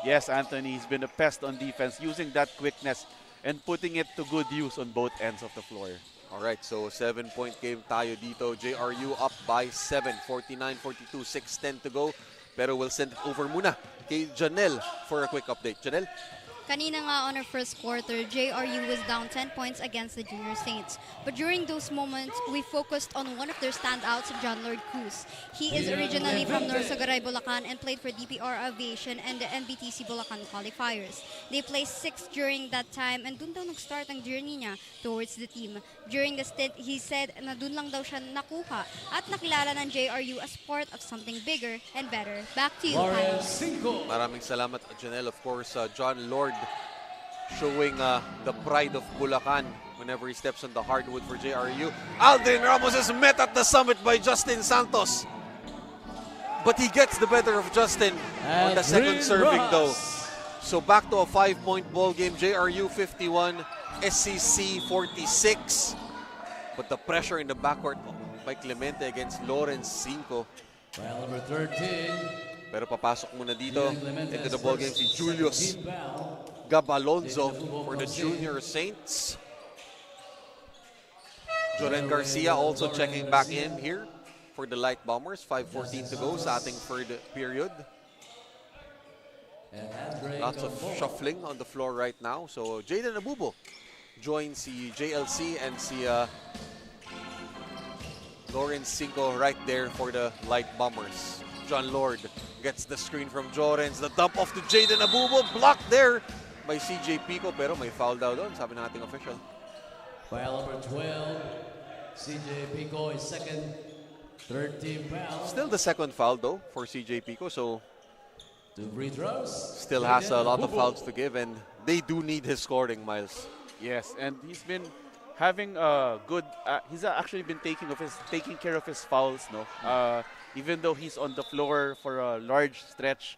Yes, Anthony, he's been a pest on defense, using that quickness and putting it to good use on both ends of the floor. Alright, so 7-point game tayo dito. JRU up by 7, 49-42, 6:10 to go. Pero we'll send it over muna kay Janelle for a quick update. Janelle? Kanina nga on our first quarter, JRU was down 10 points against the Junior Saints. But during those moments, we focused on one of their standouts, John Lord Cruz. He is originally from Norsagaray, Bulacan and played for DPR Aviation and the NBTC Bulacan qualifiers. They placed 6th during that time and dun daw nag-start ang journey niya towards the team. During the stint, he said na dun lang daw siya nakuha at nakilala ng JRU as part of something bigger and better. Back to you, Kyle. Maraming salamat, Janelle. Of course, John Lord showing the pride of Bulacan whenever he steps on the hardwood for JRU. Aldrin Ramos is met at the summit by Justin Santos. But he gets the better of Justin on the second serving though. So back to a 5-point ball game. JRU 51, SCC 46. But the pressure in the backcourt by Clemente against Lawrence Cinco. Foul number 13. Pero papasok muna dito into the ball game si Julius Gabalonzo for the Junior Saints. Joren Garcia also checking back in here for the Light Bombers. 5:14 to go sa ating third period. Lots of shuffling on the floor right now. So Jaden Abubo joins si JLC and si Lawrence Cinco right there for the Light Bombers. John Lord gets the screen from Jorens. The dump off to Jaden Abubo. Blocked there by CJ Pico. Pero may foul daw doon, sabi ng ating official. Foul number 12. CJ Pico is second. 13 fouls. Still the second foul though for CJ Pico. So 2 free throws. still has a lot of fouls to give. And they do need his scoring, Miles. Yes, and he's been having a good. He's actually been taking care of his fouls, no. Even though he's on the floor for a large stretch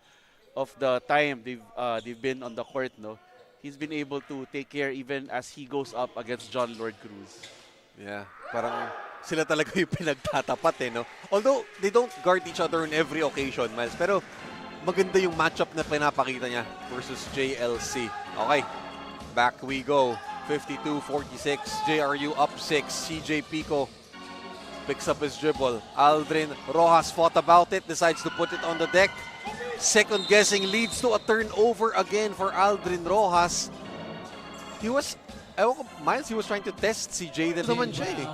of the time they've been on the court, no, he's been able to take care even as he goes up against John Lord Cruz. Yeah, parang sila talaga yung pinagtatapat no. Although they don't guard each other on every occasion, Miles, pero maganda yung matchup na pinapakita niya versus JLC. Okay, back we go. 52-46, JRU up 6. CJ Pico picks up his dribble. Aldrin Rojas fought about it, decides to put it on the deck. Second guessing leads to a turnover again for Aldrin Rojas. He was ewan ko, Miles, he was trying to test si Jaden naman siya eh.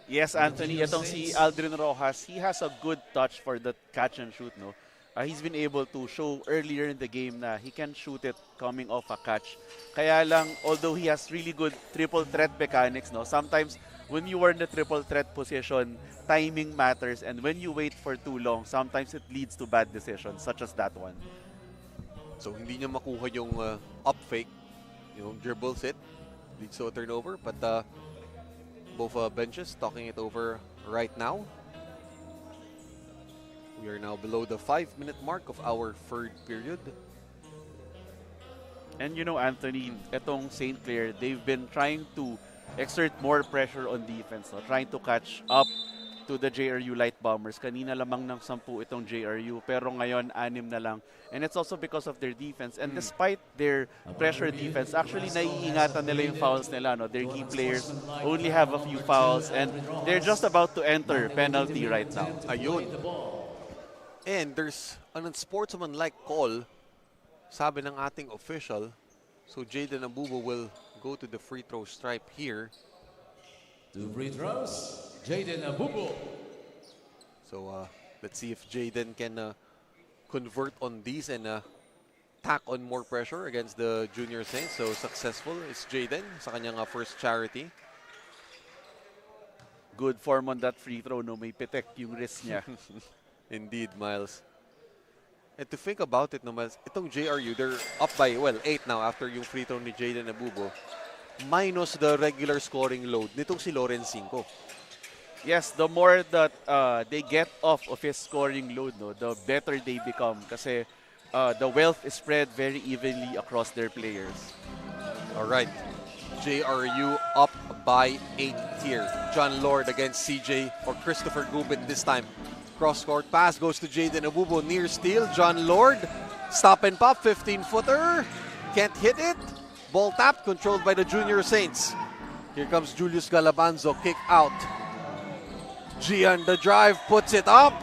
Yes, Anthony, itong si Aldrin Rojas, he has a good touch for the catch and shoot, no? He's been able to show earlier in the game na he can shoot it coming off a catch. Kaya lang, although he has really good triple threat mechanics, no? Sometimes when you are in the triple threat position, timing matters, and when you wait for too long, sometimes it leads to bad decisions, such as that one. So hindi niya makuha yung up fake, yung dribbles it, leads to a turnover, but both benches talking it over right now. We are now below the 5-minute mark of our third period. And you know, Anthony, itong St. Clair, they've been trying to exert more pressure on defense, no? Trying to catch up to the JRU Light Bombers. Kanina lamang ng 10 itong JRU, pero ngayon 6 na lang. And it's also because of their defense. And despite their pressure defense, actually naiingatan nila yung fouls nila. No? Their key players only have a few fouls, and they're just about to enter penalty right now. Ayun. And there's an unsportsmanlike call, sabi ng ating official. So Jaden Abubo will go to the free throw stripe here. 2 free throws, Jaden Abubo. So let's see if Jaden can convert on these and tack on more pressure against the Junior Saints. So successful is Jaden sa kanyang first charity. Good form on that free throw, no? May pitek yung wrist niya. Indeed, Miles. And to think about it, no, Miles, itong JRU, they're up by, well, 8 now after yung free throw ni Jaden Abubo. Minus the regular scoring load nitong si Lawrence 5. Yes, the more that they get off of his scoring load, no, the better they become. Kasi the wealth is spread very evenly across their players. All right. JRU up by 8 here. John Lord against CJ or Christopher Gubin this time. Cross-court pass goes to Jaden Abubo. Near steal. John Lord. Stop and pop. 15-footer. Can't hit it. Ball tapped. Controlled by the Junior Saints. Here comes Julius Galabanzo. Kick out. Gian the drive. Puts it up.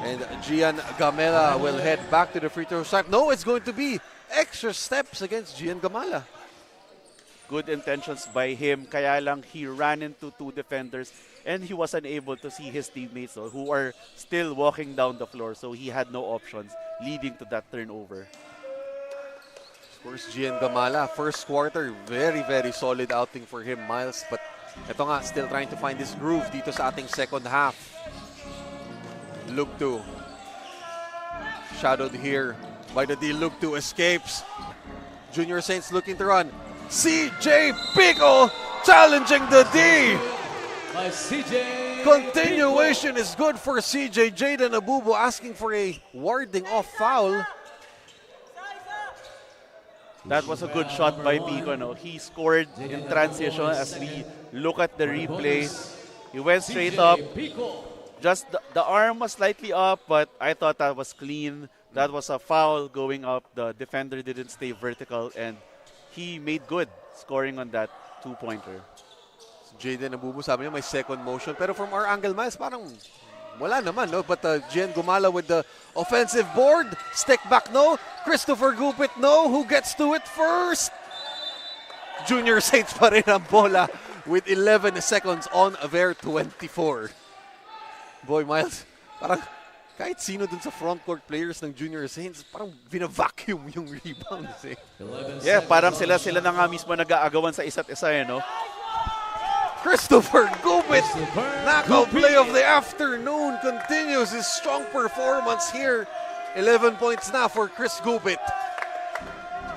And Gian Gamela will head back to the free throw stripe. No, it's going to be extra steps against Gian Gamala. Good intentions by him. Kaya lang he ran into 2 defenders and he was unable to see his teammates, no, who are still walking down the floor. So he had no options, leading to that turnover. Scores Gian Gamala. First quarter, very, very solid outing for him, Miles. But ito nga, still trying to find this groove dito sa ating second half. Look to. Shadowed here by the D. Look to escapes. Junior Saints looking to run. CJ Pico challenging the D. By CJ. Continuation is good for CJ. Jaden Abubo asking for a warding off foul. That was a good shot by Pico. No? He scored in transition. As we look at the replay, he went straight up. Just the arm was slightly up, but I thought that was clean. That was a foul going up. The defender didn't stay vertical, and he made good scoring on that 2-pointer. Jaden Abubo, sabi niya may second motion. Pero from our angle, Miles, parang wala naman, no? But Gian Gumala with the offensive board. Stick back, no. Christopher Gupit, no. Who gets to it first? Junior Saints pa rin ang bola with 11 seconds on their 24. Boy, Miles, parang kahit sino dun sa frontcourt players ng Junior Saints, parang bina-vacuum yung rebounds eh. Yeah, parang sila na nga mismo nag-aagawan sa isa't isa, no? Christopher Gupit, knockout play of the afternoon, continues his strong performance here. 11 points na for Chris Gupit.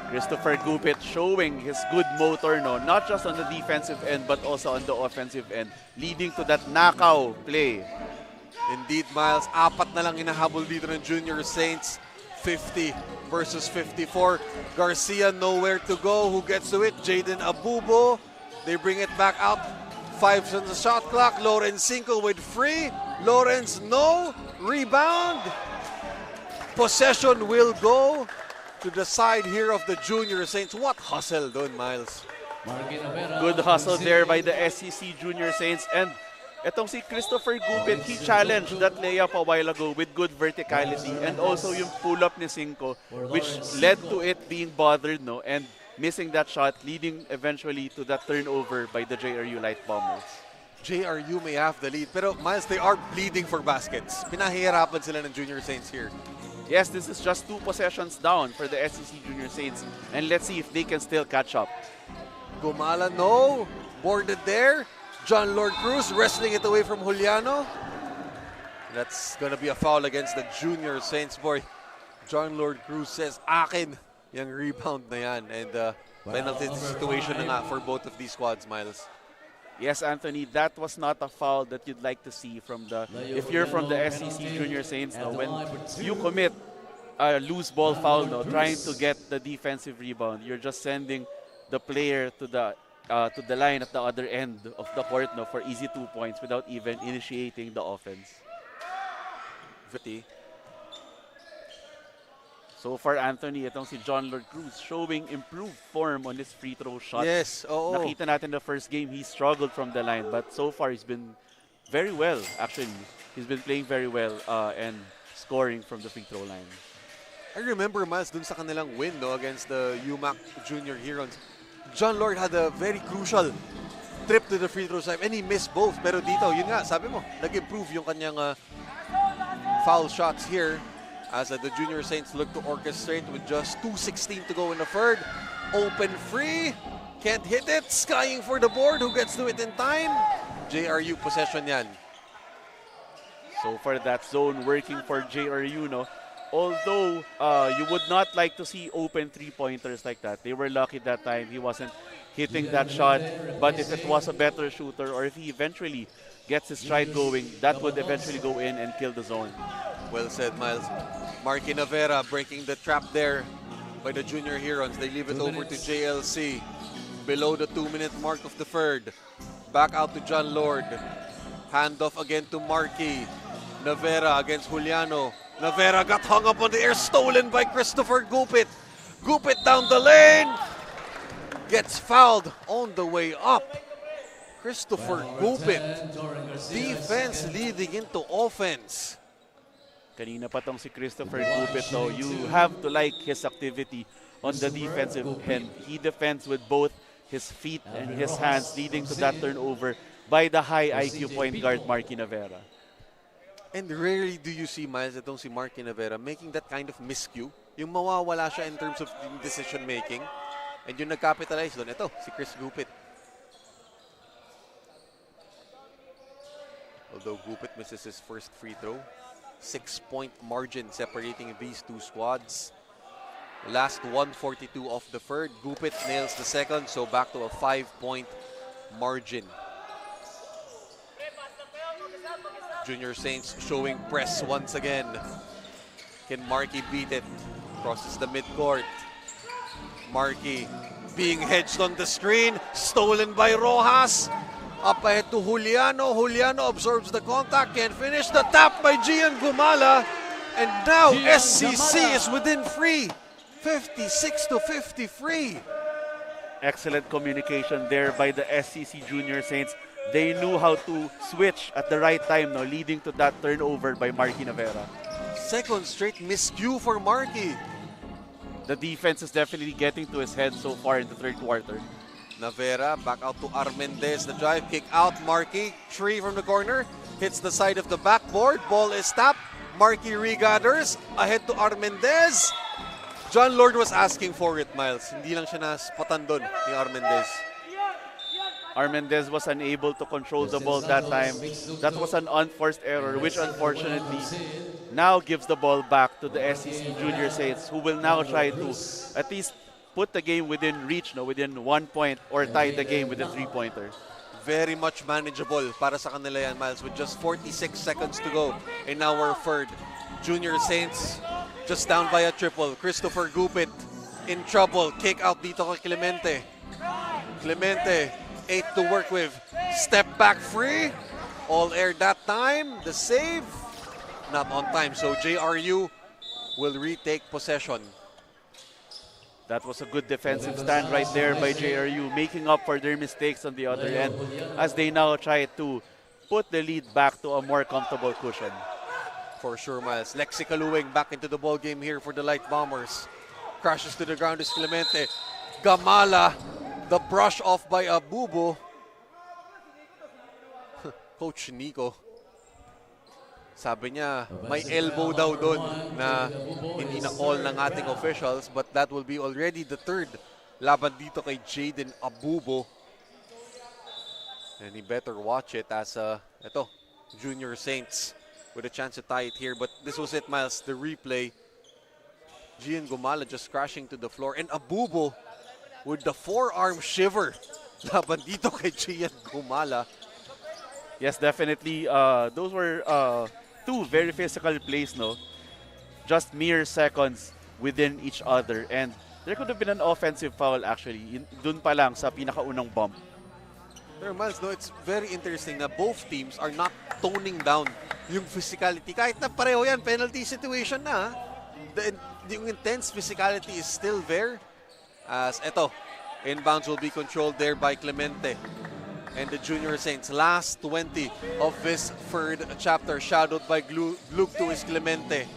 Christopher Gupit showing his good motor, no? Not just on the defensive end, but also on the offensive end, leading to that knockout play. Indeed, Miles, 4 na lang inahabol dito ng Junior Saints. 50 versus 54. Garcia nowhere to go. Who gets to it? Jaden Abubo. They bring it back out. 5 on the shot clock. Lawrence 5 with free. Lawrence no. Rebound. Possession will go to the side here of the Junior Saints. What hustle doon, Miles? Good hustle there by the SEC Junior Saints. And etong si Christopher Gupit, he challenged that layup a while ago with good verticality and also yung pull-up ni Cinco, which led to it being bothered, no? And missing that shot, leading eventually to that turnover by the JRU Light Bombers. JRU may have the lead, pero Miles, they are bleeding for baskets. Pinahihirapan sila ng Junior Saints here. Yes, this is just 2 possessions down for the SEC Junior Saints, and let's see if they can still catch up. Gumala, no. Boarded there. John Lord Cruz wrestling it away from Juliano. That's gonna be a foul against the Junior Saints, boy. John Lord Cruz says, akin yung rebound na yan. And penalty situation na nga for both of these squads, Miles. Yes, Anthony, that was not a foul that you'd like to see from the, if you're from the SEC Junior Saints, no, when you commit a loose ball foul, no, trying to get the defensive rebound, you're just sending the player to the line at the other end of the court, no, for easy 2 points without even initiating the offense. So far, Anthony, itong si John Lord Cruz showing improved form on his free throw shot. Yes, oo. Nakita natin the first game, he struggled from the line, but so far he's been very well, actually. He's been playing very well and scoring from the free throw line. I remember, Miles, dun sa kanilang win, no, against the UMAC Junior Herons. John Lord had a very crucial trip to the free throw line and he missed both. Pero dito, yun nga, sabi mo, nag-improve yung kanyang foul shots here. As the Junior Saints look to orchestrate with just 2:16 to go in the third. Open free. Can't hit it. Skying for the board. Who gets to it in time? JRU possession yan. So far, that zone working for JRU, no? Although you would not like to see open three-pointers like that. They were lucky that time. He wasn't hitting that shot. But if it was a better shooter or if he eventually gets his stride going, that would eventually go in and kill the zone. Well said, Miles. Marky Navera breaking the trap there by the Junior Herons. They leave it over to JLC. Below the 2-minute mark of the third. Back out to John Lord. Handoff again to Marky. Navera against Juliano. Navera got hung up on the air. Stolen by Christopher Gupit. Gupit down the lane. Gets fouled on the way up. Christopher Gupit. Defense leading into offense. Kanina pa tong si Christopher Gupit, no, you have to like his activity on the defensive end. He defends with both his feet and his hands, leading to that turnover by the high IQ point guard Marky Navera. And rarely do you see, Miles, itong si Marky Navera making that kind of miscue. Yung mawawala siya in terms of decision making. And yung nag-capitalize doon, ito, si Chris Gupit. Although Gupit misses his first free throw. 6-point margin separating these two squads. Last 142 of the third. Gupit nails the second, so back to a 5-point margin. Junior Saints showing press once again. Can Marky beat it? Crosses the midcourt. Marky being hedged on the screen. Stolen by Rojas. Up ahead to Juliano. Juliano absorbs the contact. Can't finish. The tap by Gian Gumala. And now SCC is within 3. 56-53. Excellent communication there by the SCC Junior Saints. They knew how to switch at the right time, no, leading to that turnover by Marky Navera. Second straight miscue for Marky. The defense is definitely getting to his head so far in the third quarter. Navera back out to Armendez. The drive kick out. Marky, 3 from the corner. Hits the side of the backboard. Ball is tapped. Marky regathers. Ahead to Armendez. John Lord was asking for it, Miles. Hindi lang siya naspatan doon ni Armendez. Armendez was unable to control the ball that time. That was an unforced error, which unfortunately now gives the ball back to the SEC Junior Saints, who will now try to at least put the game within reach, no, within 1 point, or tie the game with a 3-pointer. Very much manageable para sa kanila yan, Miles, with just 46 seconds to go in our third. Junior Saints just down by a triple. Christopher Gupit in trouble. Kick out dito kay Clemente. Clemente, 8 to work with. Step back free. All air that time. The save, not on time. So JRU will retake possession. That was a good defensive stand right there by JRU, making up for their mistakes on the other end as they now try to put the lead back to a more comfortable cushion. For sure, Miles. Lexi Kaluwing back into the ball game here for the Light Bombers. Crashes to the ground is Clemente. Gamala, the brush off by Abubo. Coach Nico, sabi niya may elbow daw doon na hindi na call ng ating officials, but that will be already the third laban dito kay Jaden Abubo. And he better watch it as ito, Junior Saints with a chance to tie it here. But this was it, Miles, the replay. Gian Gumala just crashing to the floor. And Abubo with the forearm shiver. Laban dito kay Gian Gumala. Yes, definitely. Those were two very physical plays, no? Just mere seconds within each other. And there could have been an offensive foul actually. Dun pa lang sa pinakaunang bump. Pero Miles, no, it's very interesting na both teams are not toning down yung physicality. Kahit na pareho yan, penalty situation na. Yung intense physicality is still there. As eto, inbounds will be controlled there by Clemente and the Junior Saints. Last 20 of this third chapter, shadowed by Luke to is Clemente.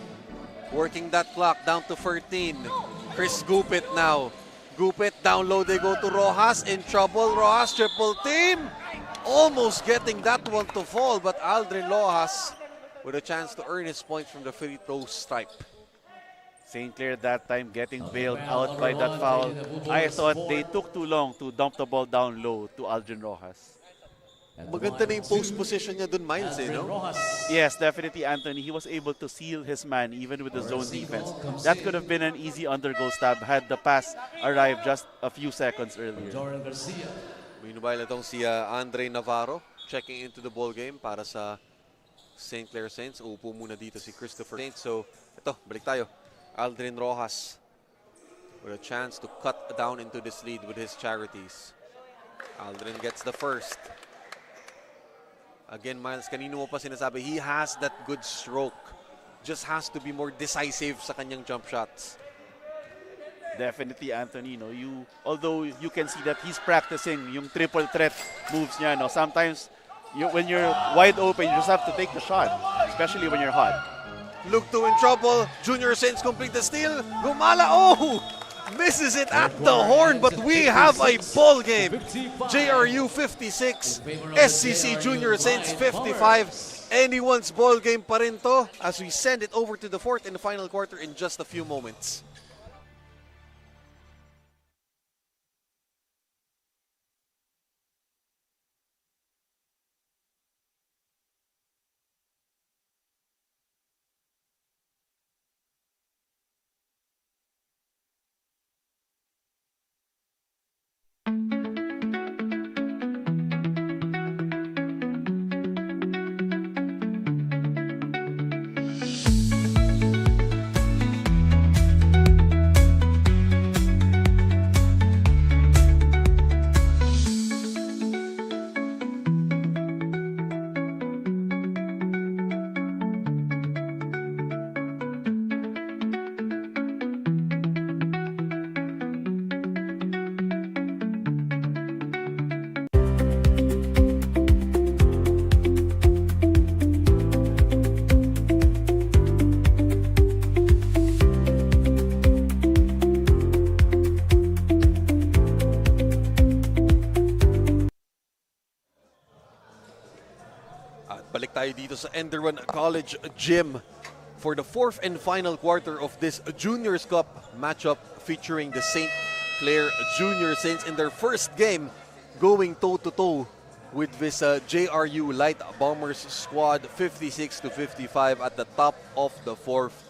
Working that clock down to 13. Chris Gupit now. Gupit down low, they go to Rojas. In trouble, Rojas triple team. Almost getting that one to fall, but Aldrin Rojas with a chance to earn his points from the free throw stripe. St. Clair that time getting bailed out by that foul. I thought they took too long to dump the ball down low to Aldrin Rojas. Maganda na yung post position niya dun, Miles, eh, no? Yes, definitely, Anthony. He was able to seal his man even with the zone defense. That could have been an easy undergoal stab had the pass arrived just a few seconds earlier. Meanwhile, itong si Andre Navarro checking into the ball game para sa St. Clair Saints. Upo muna dito si Christopher Saints. So, ito, balik tayo. Aldrin Rojas with a chance to cut down into this lead with his charities. Aldrin gets the first. Again, Miles, kanino mo pa sinasabi, he has that good stroke. Just has to be more decisive sa kanyang jump shots. Definitely, Anthony. No, although you can see that he's practicing yung triple threat moves niya. No, sometimes when you're wide open, you just have to take the shot, especially when you're hot. Luke 2 in trouble. Junior Saints complete the steal. Gumala, oh! Misses it at the horn, but we have a ball game. JRU 56, SCC Junior Saints 55. Anyone's ball game pa rin to as we send it over to the fourth and the final quarter in just a few moments. Balik tayo dito sa ENDERUN College Gym for the fourth and final quarter of this Juniors Cup matchup featuring the St. Clair Junior Saints in their first game going toe-to-toe with this JRU Light Bombers squad 56-55 at the top of the fourth.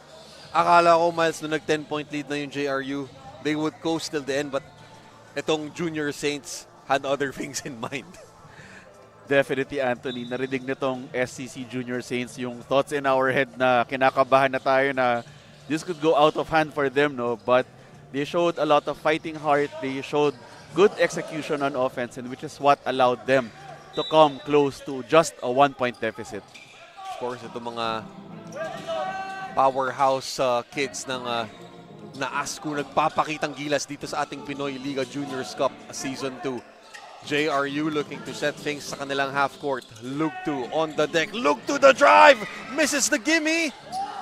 Akala ko, Miles, nung nag-10-point lead na yung JRU, they would coast till the end, but itong Junior Saints had other things in mind. Definitely, Anthony. Narinig nitong SCC Junior Saints yung thoughts in our head na kinakabahan na tayo na this could go out of hand for them, no? But they showed a lot of fighting heart. They showed good execution on offense, and which is what allowed them to come close to just a 1-point deficit. Of course, itong mga powerhouse kids ng na-ASCU nagpapakitang gilas dito sa ating Pinoyliga Juniors Cup Season 2. JRU looking to set things sa kanilang half court. Luke 2 on the deck. Luke 2 the drive. Misses the gimme.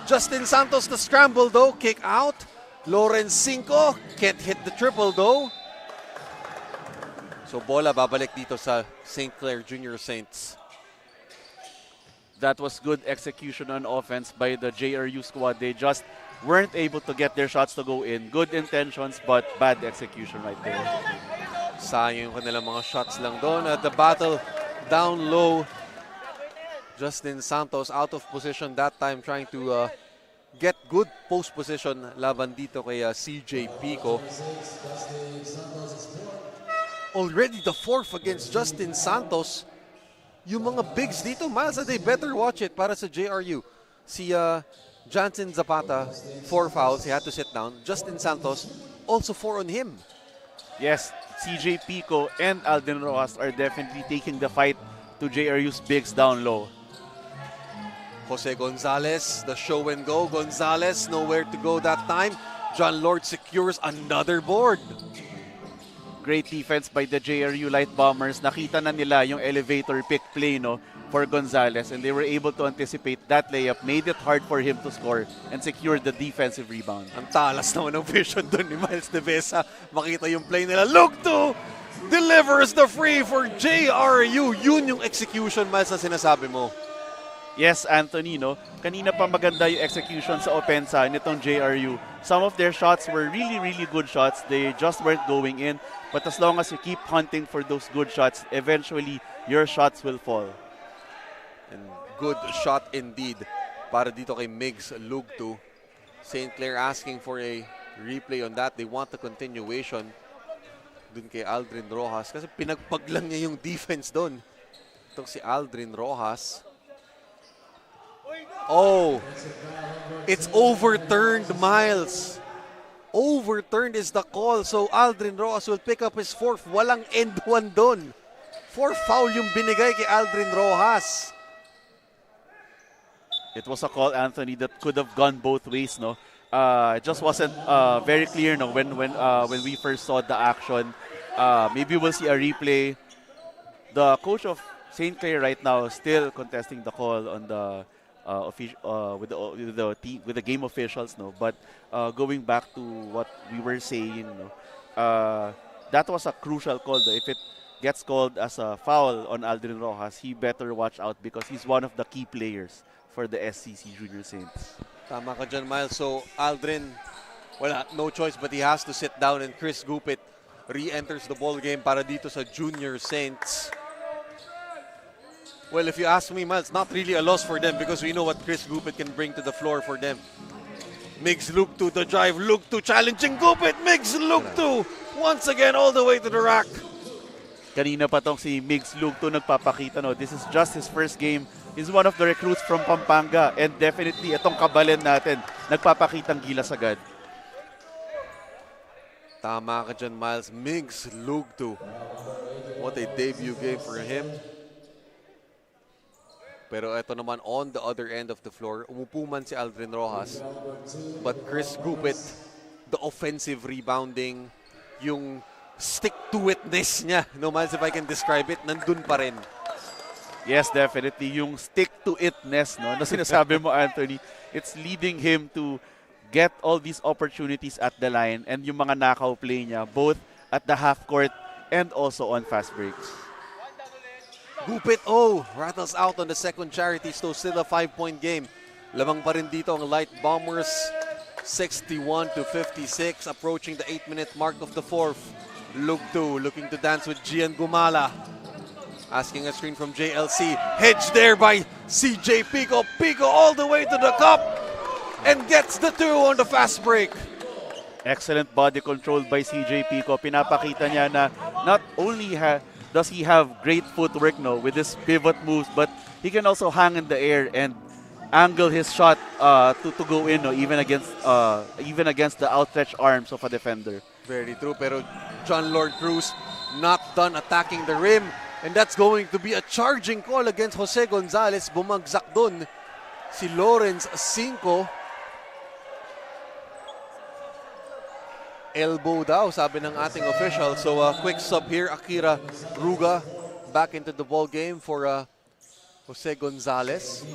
Justin Santos the scramble though. Kick out. Lawrence 5 can't hit the triple though. So bola babalik dito sa St. Clair Junior Saints. That was good execution on offense by the JRU squad. They just weren't able to get their shots to go in. Good intentions, but bad execution right there. Sayang yung kanilang mga shots lang doon. At the battle down low. Justin Santos out of position that time, trying to get good post position laban dito kay CJ Pico. Already the fourth against Justin Santos. Yung mga bigs dito, Miles, they better watch it para sa JRU. Si Jansen Zapata, 4 fouls. He had to sit down. Justin Santos, also 4 on him. Yes, CJ Pico and Alden Rojas are definitely taking the fight to JRU's bigs down low. Jose Gonzalez, the show and go. Gonzalez, nowhere to go that time. John Lord secures another board. Great defense by the JRU Light Bombers. Nakita na nila yung elevator pick play for Gonzalez, and they were able to anticipate that layup, made it hard for him to score and secure the defensive rebound. Ang talas naman ng vision doon ni Miles De Besa. Makita yung play nila. Look to delivers the free for JRU. Yun yung execution, Miles, na sinasabi mo. Yes, Anthony, kanina pa maganda yung execution sa opensa nitong JRU. Some of their shots were really, really good shots. They just weren't going in. But as long as you keep hunting for those good shots, eventually your shots will fall. And good shot indeed para dito kay Migs Lugtu. St. Clair asking for a replay on that. They want the continuation dun kay Aldrin Rojas kasi pinagpaglang niya yung defense dun. Itong si Aldrin Rojas. Oh, it's overturned, Miles. Overturned is the call. So Aldrin Rojas will pick up his fourth. Walang end one dun. 4 foul yung binigay kay Aldrin Rojas. It was a call, Anthony, that could have gone both ways. It just wasn't very clear. When we first saw the action. Maybe we'll see a replay. The coach of St. Clair right now is still contesting the call on the with the game officials. But going back to what we were saying, that was a crucial call. If it gets called as a foul on Aldrin Rojas, he better watch out because he's one of the key players for the SCC Junior Saints. Tama ka dyan, Miles. So Aldrin, no choice but he has to sit down, and Chris Gupit re-enters the ball game para dito sa Junior Saints. Well, if you ask me, Miles, not really a loss for them because we know what Chris Gupit can bring to the floor for them. Migs Lugtu, the drive. Lugtu challenging Gupit. Migs Lugtu once again all the way to the rack. Kanina pa tong si Migs Lugtu nagpapakita. This is just his first game. He's one of the recruits from Pampanga, and definitely itong kabalin natin nagpapakitang gilas agad. Tama ka dyan, Miles. Migs Lugtu. What a debut game for him. Pero ito naman on the other end of the floor, umupo man si Aldrin Rojas. But Chris Gupit, the offensive rebounding, yung stick-to-itness niya, Miles, if I can describe it, nandun pa rin. Yes, definitely. Yung stick-to-itness na sinasabi mo, Anthony, it's leading him to get all these opportunities at the line and yung mga knockout play niya, both at the half court and also on fast breaks. Gupit, rattles out on the second charity, so still a 5-point game. Lamang pa rin dito ang Light Bombers, 61-56, approaching the 8-minute mark of the fourth. Lugtu looking to dance with Gian Gumala. Asking a screen from JLC. Hedge there by CJ Pico. Pico all the way to the cup and gets the 2 on the fast break. Excellent body control by CJ Pico. Pinapakita niya na not only does he have great footwork with his pivot moves, but he can also hang in the air and angle his shot to go in, even against the outstretched arms of a defender. Very true, pero John Lord Cruz not done attacking the rim, and that's going to be a charging call against Jose Gonzalez. Bumagsak dun si Lawrence Cinco. Elbow daw, sabi ng ating official. So quick sub here, Akira Ruga back into the ball game for Jose Gonzalez.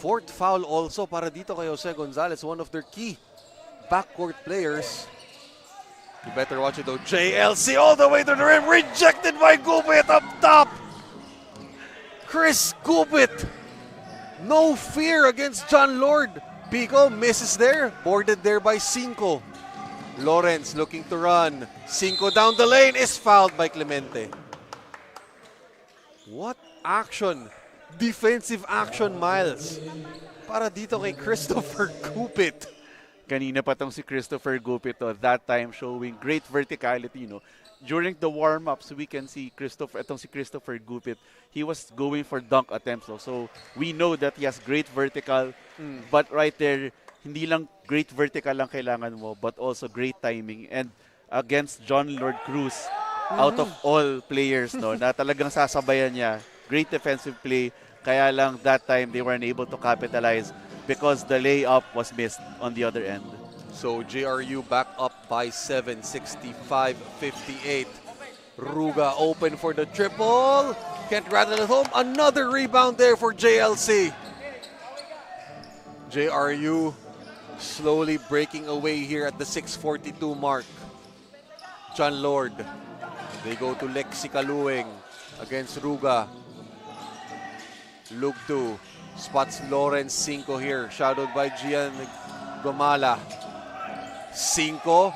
Fourth foul also para dito kay Jose Gonzalez, one of their key backcourt players. You better watch it though. JLC all the way to the rim. Rejected by Gupit up top. Chris Gupit. No fear against John Lord. Pico misses there. Boarded there by Cinco. Lawrence looking to run. Cinco down the lane is fouled by Clemente. What action? Defensive action, Miles. Para dito kay Christopher Gupit. Kanina pa tong si Christopher Gupit, that time showing great verticality, During the warm-ups, we can see si Christopher Gupit, he was going for dunk attempts. So we know that he has great vertical, but right there, hindi lang great vertical lang kailangan mo, but also great timing. And against John Lord Cruz, out of all players, na talagang sasabayan niya, great defensive play, kaya lang that time they weren't able to capitalize because the layup was missed on the other end. So JRU back up by 7, 65-58. Ruga open for the triple. Can't rattle it home. Another rebound there for JLC. JRU slowly breaking away here at the 6:42 mark. John Lord. They go to Lexi Kaluing against Ruga. Lugtu spots Lawrence Cinco here, shadowed by Gian Gomala. Cinco,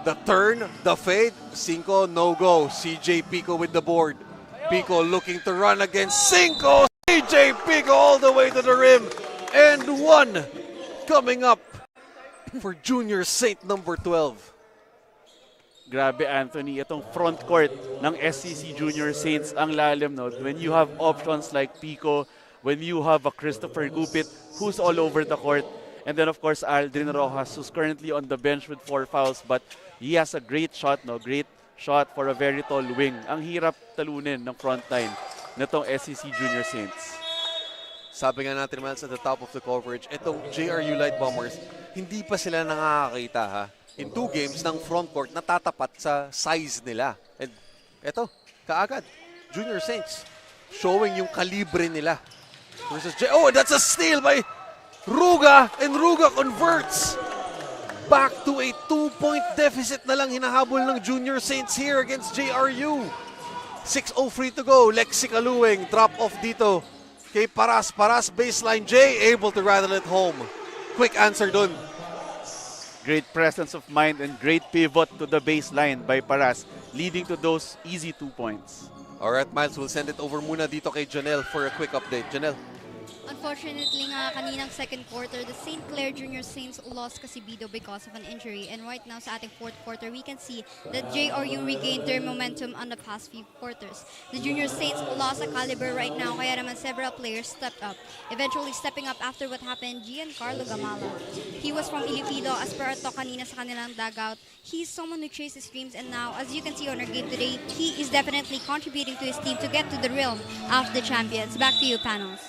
the turn, the fade. Cinco, no go. CJ Pico with the board. Pico looking to run against Cinco. CJ Pico all the way to the rim. And one coming up for Junior Saint number 12. Grabe, Anthony, itong front court ng SCC Junior Saints ang lalim, When you have options like Pico, when you have a Christopher Gupit who's all over the court, and then of course Aldrin Rojas, who's currently on the bench with 4 fouls, but he has a great shot, great shot for a very tall wing. Ang hirap talunin ng front line nitong SCC Junior Saints. Sabi nga natin, Miles, at the top of the coverage, itong JRU Light Bombers, hindi pa sila nakakakita, ha? In 2 games ng front court, natatapat sa size nila. And eto, kaagad, Junior Saints, showing yung kalibre nila. Versus oh, that's a steal by Ruga, and Ruga converts. Back to a 2-point deficit na lang hinahabol ng Junior Saints here against JRU. 6:03 to go. Lexi Kaluing, drop off dito kay Paras. Paras baseline, J able to rattle it home. Quick answer dun. Great presence of mind and great pivot to the baseline by Paras, leading to those easy 2 points. Alright, Miles, we'll send it over muna dito kay Janelle for a quick update. Janelle. Unfortunately nga, kaninang second quarter, the St. Clair Junior Saints lost kasi Bido because of an injury. And right now sa ating fourth quarter, we can see that JRU regained their momentum on the past few quarters. The Junior Saints lost a caliber right now, kaya naman several players stepped up. Eventually stepping up after what happened, Giancarlo Gamala. He was from Iloilo, as per to kanina sa kanilang dugout. He's someone who chases dreams, and now, as you can see on our game today, he is definitely contributing to his team to get to the realm of the champions. Back to you, panels.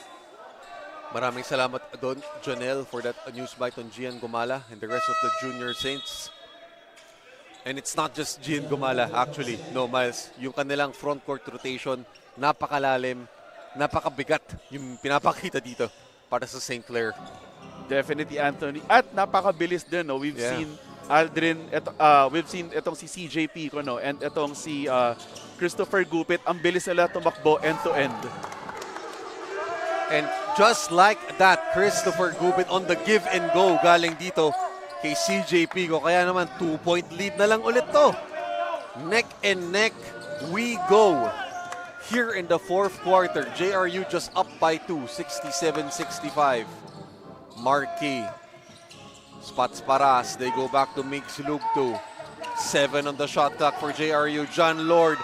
Maraming salamat doon, Janelle, for that news bite on Gian Gomala and the rest of the Junior Saints. And it's not just Gian Gomala, actually. No, Miles, yung kanilang front court rotation, napakalalim, napakabigat yung pinapakita dito para sa St. Clair. Definitely, Anthony. At napakabilis din, We've seen Aldrin, we've seen itong si CJ Pico, and itong si Christopher Gupit. Ang bilis nila tumakbo end-to-end. And just like that, Christopher Gupit on the give and go galing dito kay CJ Pico. Kaya naman 2-point lead na lang ulit to. Neck and neck we go. Here in the fourth quarter, JRU just up by 2, 67-65. Marquis spots Paras. They go back to Mix Lugtu. 7 on the shot clock for JRU. John Lord,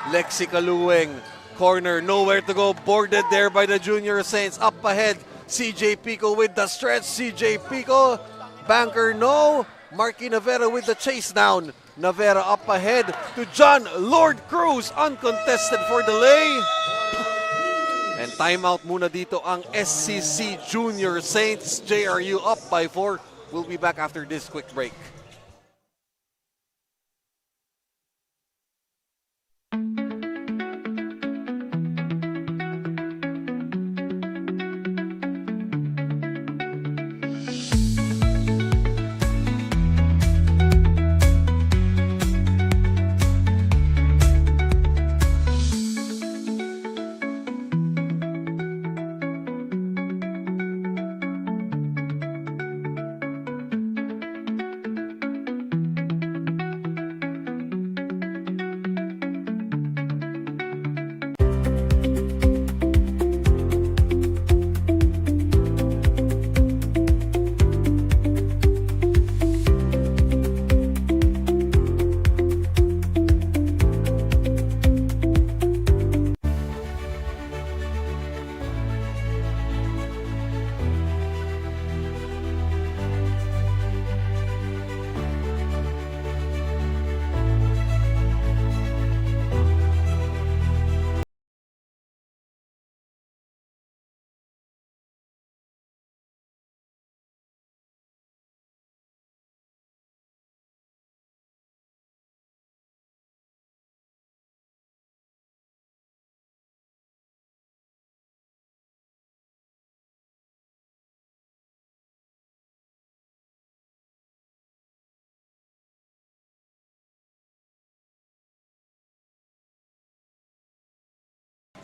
Lexi Kaluing. Corner, nowhere to go, boarded there by the Junior Saints. Up ahead, CJ Pico with the stretch. CJ Pico, banker no. Marky Navera with the chase down. Navera up ahead to John Lord Cruz, uncontested for the lay. And timeout muna dito ang SCC Junior Saints. JRU up by 4. We'll be back after this quick break.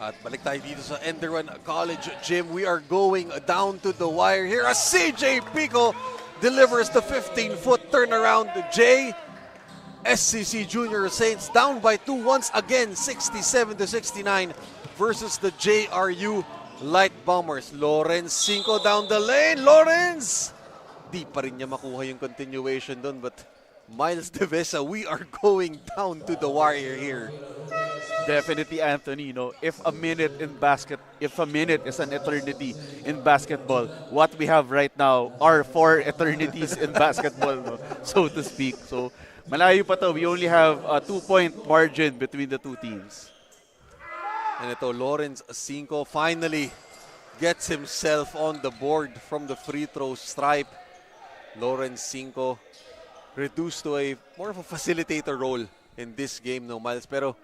At balik tayo dito sa ENDERUN College Gym. We are going down to the wire here as CJ Pico delivers the 15-foot turnaround to J. SCC Junior Saints down by 2 once again, 67-69 versus the JRU Light Bombers. Lawrence 5 down the lane. Lawrence! Di pa rin niya makuha yung continuation doon, but Miles Devesa, we are going down to the wire here. Definitely, Anthony. If a minute is an eternity in basketball, what we have right now are 4 eternities in basketball, so to speak. So, malayo pa to. We only have a 2-point margin between the two teams. And ito, Lawrence 5 finally gets himself on the board from the free throw stripe. Lawrence 5 reduced to a more of a facilitator role in this game, no, Miles? Pero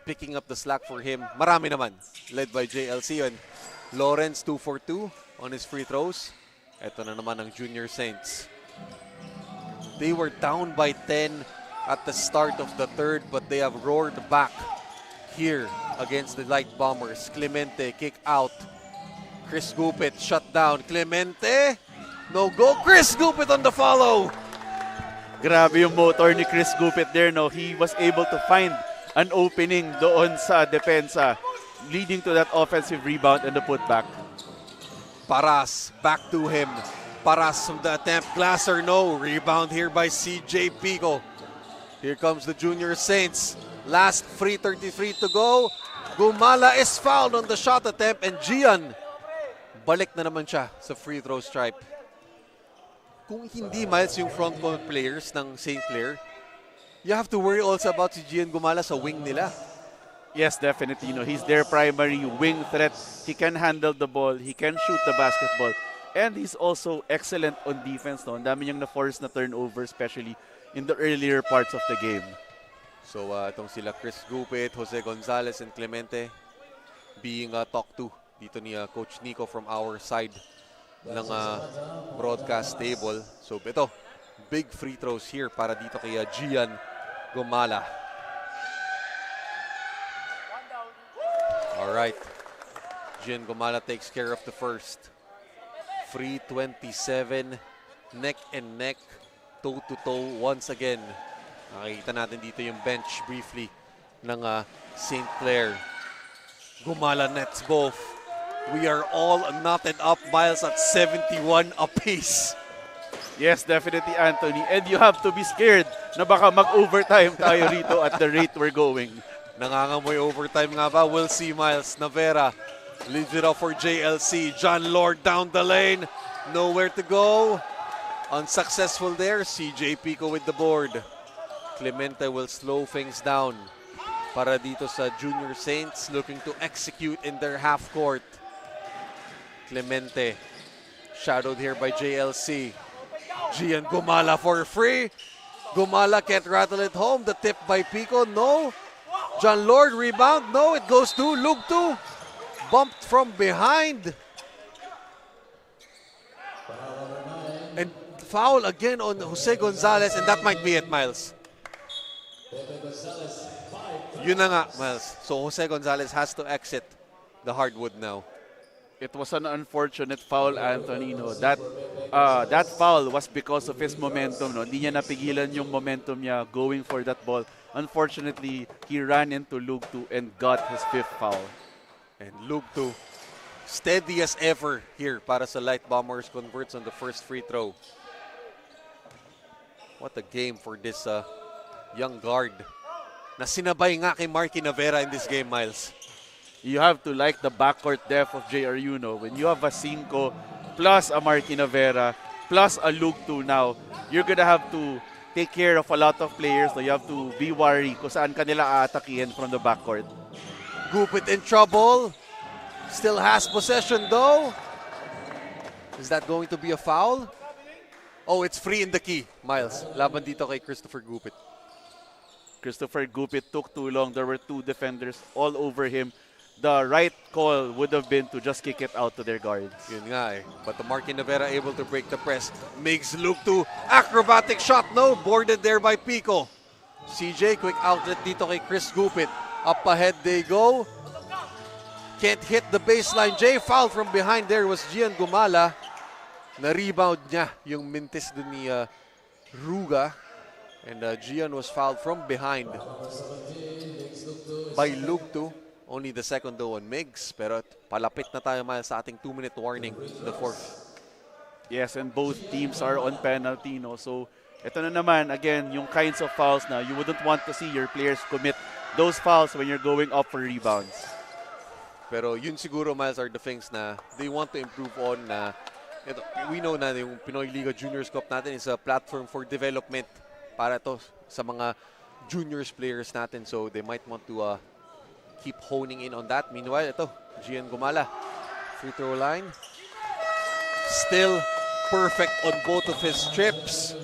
picking up the slack for him, marami naman, led by JLC. And Lawrence 2 for 2 on his free throws. Ito na naman ang Junior Saints. They were down by 10 at the start of the third, but they have roared back here against the Light Bombers. Clemente, kick out. Chris Gupit, shut down. Clemente, no go. Chris Gupit on the follow. Grabe yung motor ni Chris Gupit there, no? He was able to find an opening doon sa depensa, leading to that offensive rebound and the putback. Paras, back to him. Paras from the attempt. Glasser, no. Rebound here by CJ Pico. Here comes the Junior Saints. Last free 33 to go. Gumala is fouled on the shot attempt, and Gian, balik na naman siya sa free throw stripe. Kung hindi, Miles, yung front court players ng St. Clair, you have to worry also about si Gian Gumala sa wing nila. Yes, definitely. He's their primary wing threat. He can handle the ball. He can shoot the basketball. And he's also excellent on defense. Ang dami niyang na-force na turnover, especially in the earlier parts of the game. So, itong sila Chris Gupit, Jose Gonzalez, and Clemente being talked to dito ni Coach Nico from our side ng broadcast table. So, ito, big free throws here para dito kay Gian Gumala. All right. Gian Gumala takes care of the first. Free 27, neck and neck, toe-to-toe once again. Nakikita natin dito yung bench briefly ng St. Clair. Gumala nets both. We are all knotted up, Miles, at 71 apiece. Yes, definitely, Anthony. And you have to be scared na baka mag-overtime tayo rito at the rate we're going. Nangangamoy overtime nga ba? We'll see, Miles. Navera leaves it off for JLC. John Lord down the lane. Nowhere to go. Unsuccessful there. CJ Pico with the board. Clemente will slow things down para dito sa Junior Saints, looking to execute in their half court. Clemente, shadowed here by JLC. Gian Gumala for free. Gumala can't rattle it home. The tip by Pico, no. John Lord, rebound, no. It goes to Lugtu. Bumped from behind. And foul again on Jose Gonzalez, and that might be it, Miles. Yun na nga, Miles. So Jose Gonzalez has to exit the hardwood now. It was an unfortunate foul, Anthony. That foul was because of his momentum. Hindi niya napigilan yung momentum niya going for that ball. Unfortunately, he ran into Lugtu and got his 5th foul. And Lugtu, steady as ever here para sa Light Bombers, converts on the first free throw. What a game for this young guard na sinabay nga kay Marky Navera in this game, Miles. You have to like the backcourt depth of JRU. When you have a 5 plus a Marky Navera plus a Lugtu now, you're gonna have to take care of a lot of players. You have to be worried kung saan kanila aatakihin from the backcourt. Gupit in trouble. Still has possession though. Is that going to be a foul? Oh, it's free in the key, Miles. Laban dito kay Christopher Gupit. Christopher Gupit took too long. There were 2 defenders all over him. The right call would have been to just kick it out to their guards. Yun nga eh. But the Marky Navera able to break the press. Makes Lugtu. Acrobatic shot, no. Boarded there by Pico. CJ, quick outlet dito kay Chris Gupit. Up ahead they go. Can't hit the baseline. Jay fouled from behind. There was Gian Gumala. Na-rebound niya yung mintis dun ni Ruga. And Gian was fouled from behind by Lugtu. Only the second though on Migs. Pero palapit na tayo sa ating 2-minute warning. The fourth. Yes, and both teams are on penalty, no? So, ito na naman, again, yung kinds of fouls na you wouldn't want to see your players commit those fouls when you're going up for rebounds. Pero yun siguro, Miles, are the things na they want to improve on. We know na yung Pinoyliga Juniors Cup natin is a platform for development para to sa mga juniors players natin. So they might want to keep honing in on that. Meanwhile, ito, Gian Gumala, free throw line. Still perfect on both of his trips.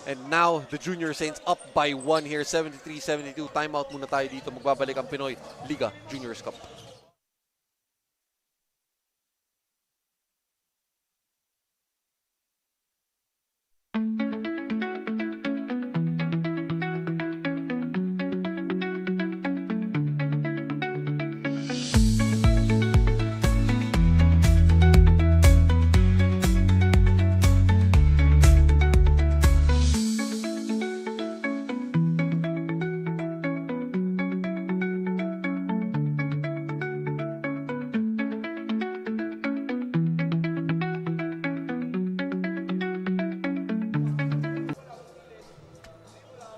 And now, the Junior Saints up by 1 here, 73-72. Timeout muna tayo dito. Magbabalik ang Pinoy Liga Juniors Cup.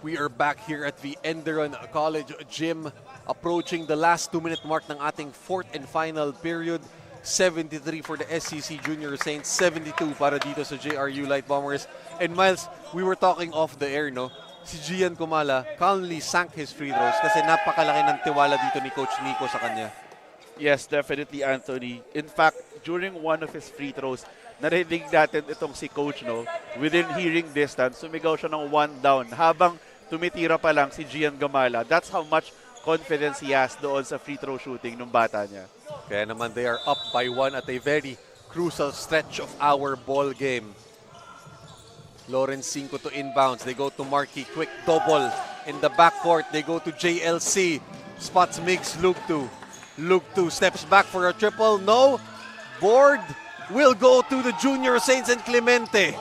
We are back here at the ENDERUN College Gym, approaching the last 2-minute mark ng ating fourth and final period. 73 for the SCC Junior Saints, 72 para dito sa JRU Light Bombers. And Miles, we were talking off the air, no? Si Gian Kumala calmly sank his free throws kasi napakalaki ng tiwala dito ni Coach Nico sa kanya. Yes, definitely, Anthony. In fact, during one of his free throws, narinig natin itong si Coach, no? Within hearing distance, sumigaw siya ng 1 down habang tumitira pa lang si Gian Gumala. That's how much confidence he has doon sa free throw shooting ng bata niya. Kaya naman they are up by 1 at a very crucial stretch of our ball game. Lawrence 5 to inbounds. They go to Markey. Quick double in the backcourt. They go to JLC. Spots Migs Lugtu. Lugtu steps back for a triple. No. Board will go to the Junior Saints and Clemente.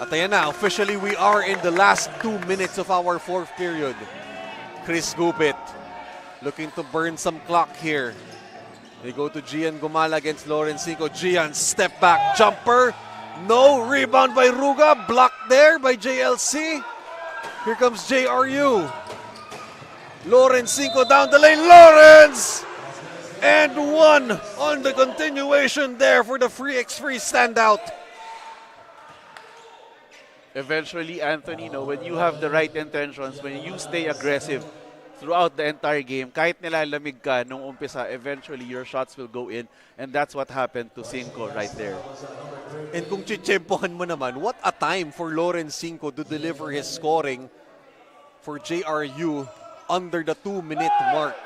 At ayan na, officially we are in the last 2 minutes of our fourth period. Chris Gupit looking to burn some clock here. They go to Gian Gumala against Lawrence 5. Gian, step back, jumper. No, rebound by Ruga. Blocked there by JLC. Here comes JRU. Lawrence 5 down the lane. Lawrence! And 1 on the continuation there for the free standout. Eventually, Anthony, no, when you have the right intentions, when you stay aggressive throughout the entire game, kahit nilalamig ka nung umpisa, eventually your shots will go in. And that's what happened to Cinco right there. And kung chichempohan mo naman, what a time for Lawrence 5 to deliver his scoring for JRU under the 2-minute mark.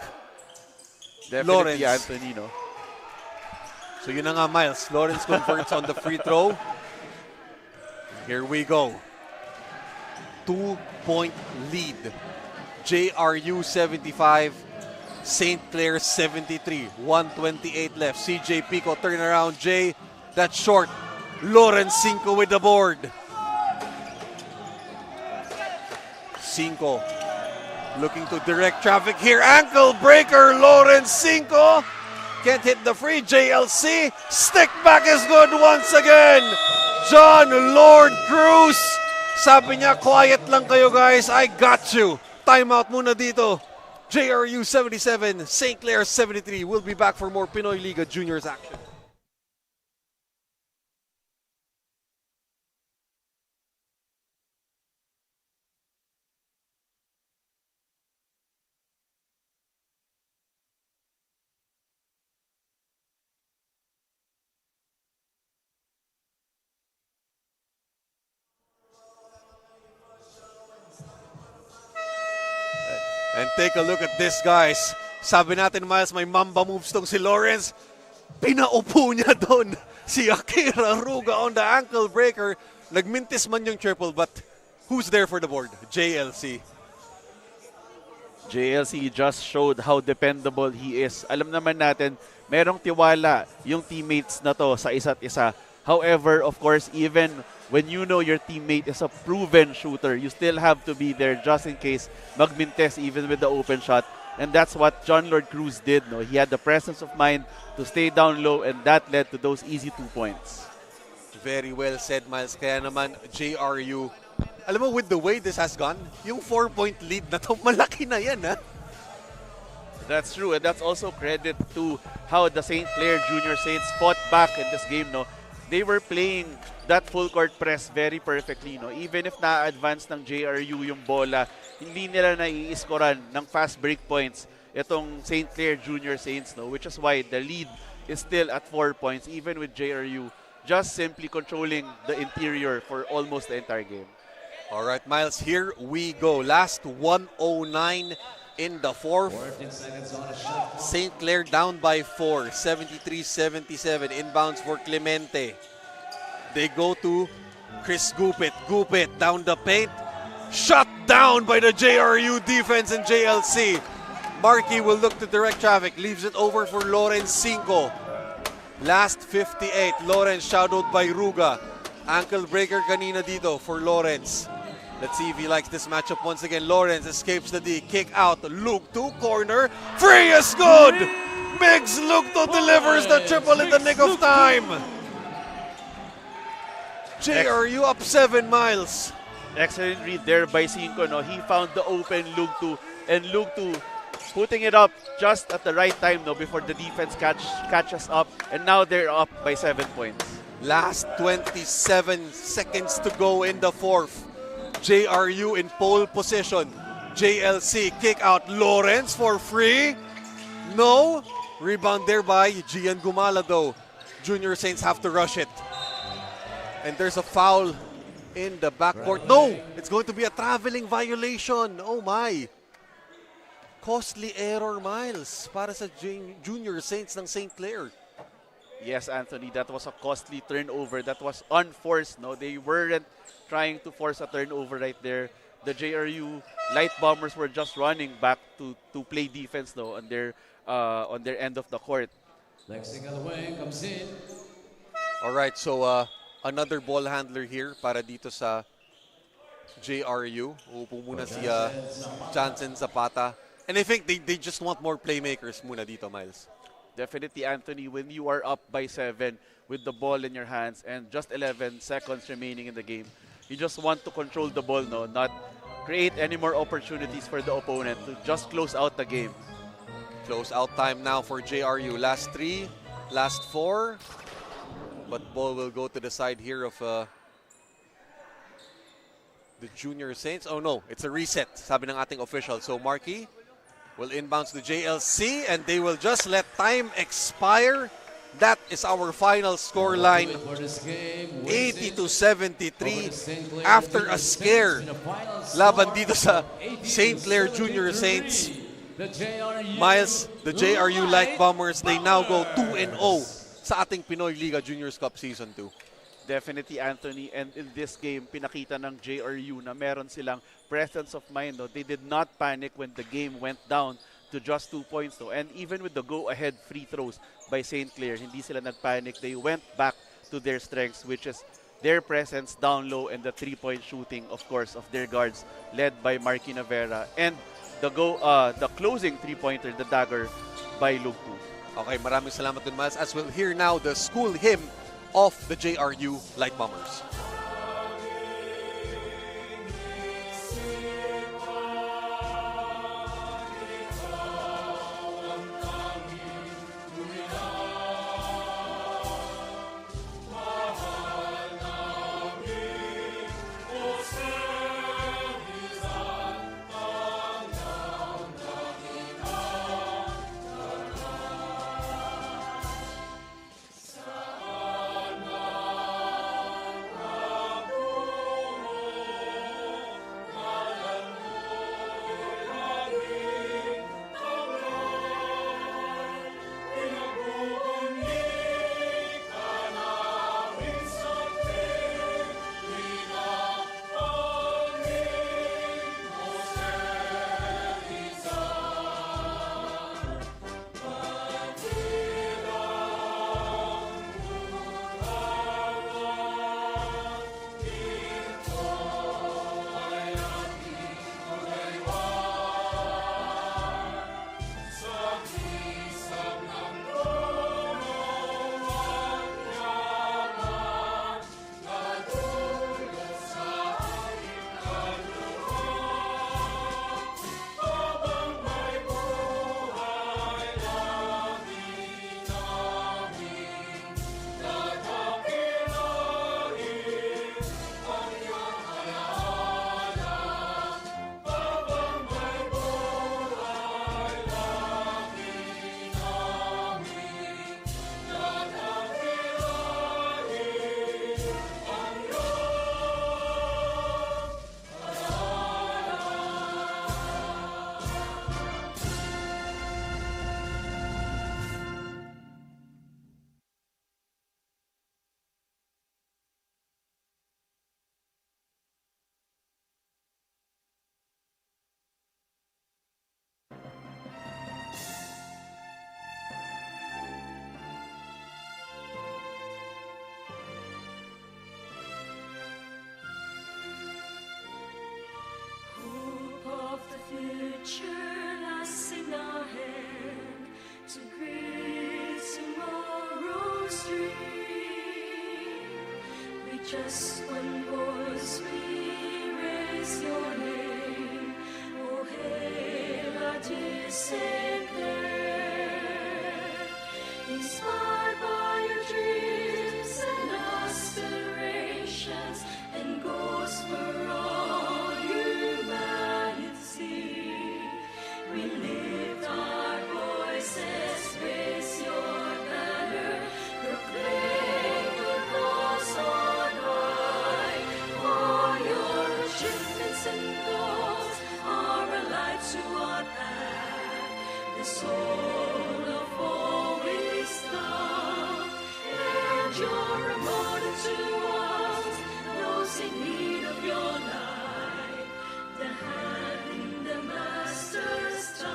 Definitely, Lawrence. Anthony, no? So yun na nga, Miles. Lawrence converts on the free throw. Here we go. 2-point lead. JRU 75, St. Clair 73. 1:28 left. CJ Pico turnaround. Jay, that's short. Lawrence 5 with the board. 5 looking to direct traffic here. Ankle breaker. Lawrence 5 can't hit the free. JLC. Stick back is good once again. John Lord Cruz. Sabi niya, quiet lang kayo guys. I got you. Timeout muna dito. JRU 77, St. Clair 73. We'll be back for more Pinoy Liga Juniors action. And take a look at this, guys. Sabi natin, Miles, may mamba moves tong si Lawrence. Pinaupo niya doon si Akira Ruga on the ankle breaker. Nagmintis man yung triple, but who's there for the board? JLC. JLC just showed how dependable he is. Alam naman natin, merong tiwala yung teammates na to sa isa't isa. However, of course, even when you know your teammate is a proven shooter, you still have to be there just in case magmintes even with the open shot. And that's what John Lord Cruz did. No? He had the presence of mind to stay down low, and that led to those easy 2 points. Very well said, Miles. Kaya naman, JRU, alam mo, with the way this has gone, yung 4-point lead na to, malaki na yan, ha? That's true, and that's also credit to how the St. Clair Junior Saints fought back in this game. No, they were playing that full court press very perfectly. No, even if na-advance ng JRU yung bola, hindi nila nai-iskoran ng fast break points itong St. Clair Junior Saints. No, which is why the lead is still at 4 points, even with JRU just simply controlling the interior for almost the entire game. All right, Miles, here we go. Last 109 in the fourth. 14 seconds on a shot. St. Clair down by 4, 73-77. Inbounds for Clemente. They go to Chris Gupit. Gupit down the paint. Shut down by the JRU defense and JLC. Markey will look to direct traffic. Leaves it over for Lawrence Cinco. Last 58. Lawrence shadowed by Ruga. Ankle breaker kanina dito for Lawrence. Let's see if he likes this matchup once again. Lawrence escapes the D. Kick out. Luke to corner. Free is good! Migs Lukto delivers the triple in the nick of time. JRU up 7 miles. Excellent read there by Cinco. No? He found the open Lugtu, and Lugtu putting it up just at the right time, no, before the defense catches up, and now they're up by 7 points. Last 27 seconds to go in the fourth. JRU in pole position. JLC kick out. Lawrence for free. No. Rebound there by Gian Gumala though. Junior Saints have to rush it. And there's a foul in the backcourt. No! It's going to be a traveling violation. Oh my. Costly error, Miles, para sa Junior Saints ng St. Clair. Yes, Anthony, that was a costly turnover. That was unforced. No, they weren't trying to force a turnover right there. The JRU Light Bombers were just running back to play defense, though, on their end of the court. Lexi Galloway comes in. All right, so another ball handler here para dito sa JRU. Uupo muna si Jansen Zapata. And I think they just want more playmakers muna dito, Miles. Definitely, Anthony, when you are up by 7 with the ball in your hands and just 11 seconds remaining in the game, you just want to control the ball, no, not create any more opportunities for the opponent to just close out the game. Close out time now for JRU. Last 3, last 4. But ball will go to the side here of the Junior Saints. Oh no, it's a reset, sabi ng ating official. So Markey will inbounds to JLC and they will just let time expire. That is our final score line. 80-73 after a scare. Laban dito sa St. Clair Junior Saints. Miles, the JRU Light Bombers, they now go 2-0 sa ating Pinoyliga Juniors Cup Season 2. Definitely, Anthony, and in this game, pinakita ng JRU na meron silang presence of mind. No? They did not panic when the game went down to just 2 points. No? And even with the go-ahead free throws by St. Clair, hindi sila nagpanic. They went back to their strengths, which is their presence down low and the three-point shooting, of course, of their guards, led by Marky Navera. And the closing three-pointer, the dagger, by Lugtu. Okay, maraming salamat dun, Miles. As we'll hear now the school hymn of the JRU Light Bombers. just one voice we raise your name. Oh, hail our dear Saint Clair. Inspired by your dreams and aspirations and goals for all humanity, we lift our voices, raise your banner, proclaim your cause on high. For your achievements and goals are a light to our path, the soul of all wisdom, and you're a model to us, those in need of your light, the hand in the master's touch.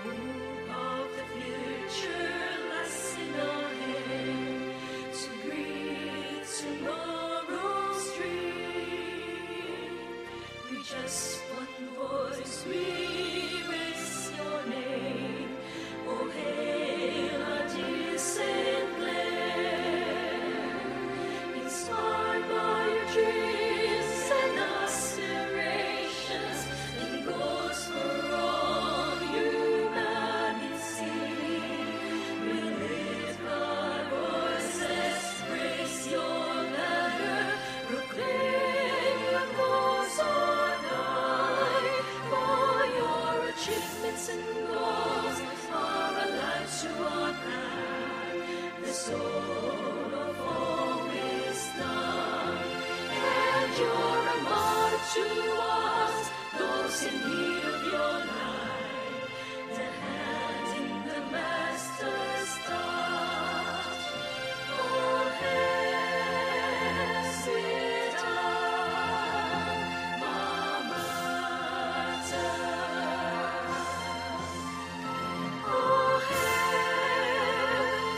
Hope of the future lies in our hand to greet tomorrow's dream. We just one voice, we raise your name. Oh, hail our dear Saint Clair. Inspired by your dreams and aspirations and goals for all humanity, we lift our voices, raise your banner, proclaim your cause on high. For your achievements and goals are a light to our path, the soul of all wisdom, and you're a mark to us, those in need of your light, the hand in the master's touch. Oh, Hesita, Mamata. Oh,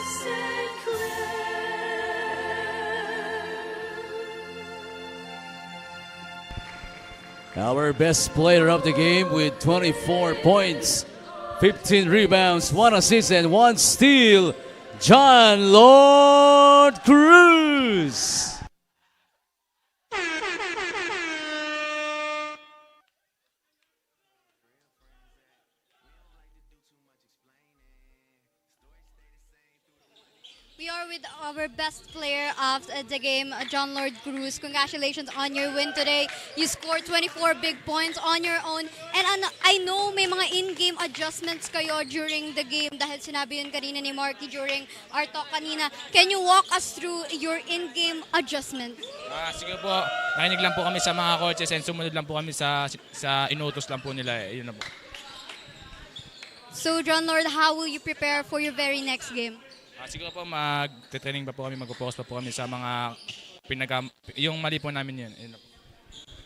Saint Clair. Our best player of the game with 24 points, 15 rebounds, 1 assist, and 1 steal, John Lord Cruz. We are with our best player of the game, John Lord Cruz. Congratulations on your win today. You scored 24 big points on your own. And I know may mga in-game adjustments kayo during the game dahil sinabi yun kanina ni Marky during our talk kanina. Can you walk us through your in-game adjustment? Sige po, nakinig lang po kami sa mga coaches and sumunod lang po kami sa inutos lang po nila. Yun na po. So John Lord, how will you prepare for your very next game? Siguro po mag-training pa po kami, mag-focus pa po kami sa mga yung mali po namin yun.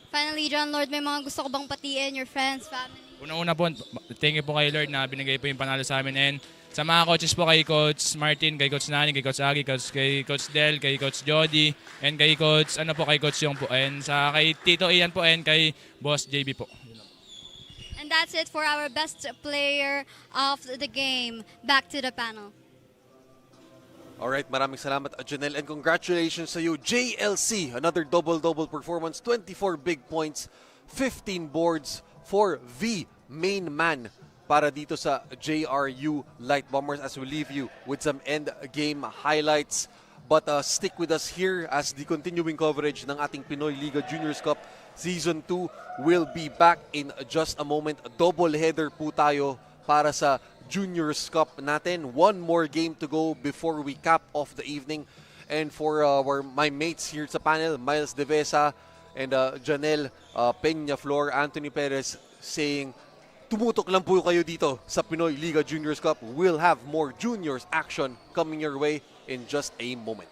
Finally, John Lord, may mga gusto ko bang patiin, your friends, family? Una-una po, thank you po kay Lord na binigay po yung panalo sa amin. And sa mga coaches po, kay Coach Martin, kay Coach Nani, kay Coach Agi, kay Coach Del, kay Coach Jody, and kay Coach, kay Coach Yong po. And kay Tito Ian po, and kay Boss JB po. And that's it for our best player of the game. Back to the panel. Alright, maraming salamat, Janelle, and congratulations sa you, JLC. Another double-double performance, 24 big points, 15 boards for the main man para dito sa JRU Light Bombers as we leave you with some end game highlights. But stick with us here as the continuing coverage ng ating Pinoyliga Juniors Cup Season 2 will be back in just a moment. Double header po tayo para sa Juniors Cup natin. One more game to go before we cap off the evening. And for my mates here sa panel, Miles Devesa and Janelle Peñaflor, Anthony Perez saying, tumutok lang po kayo dito sa Pinoyliga Juniors Cup. We'll have more juniors action coming your way in just a moment.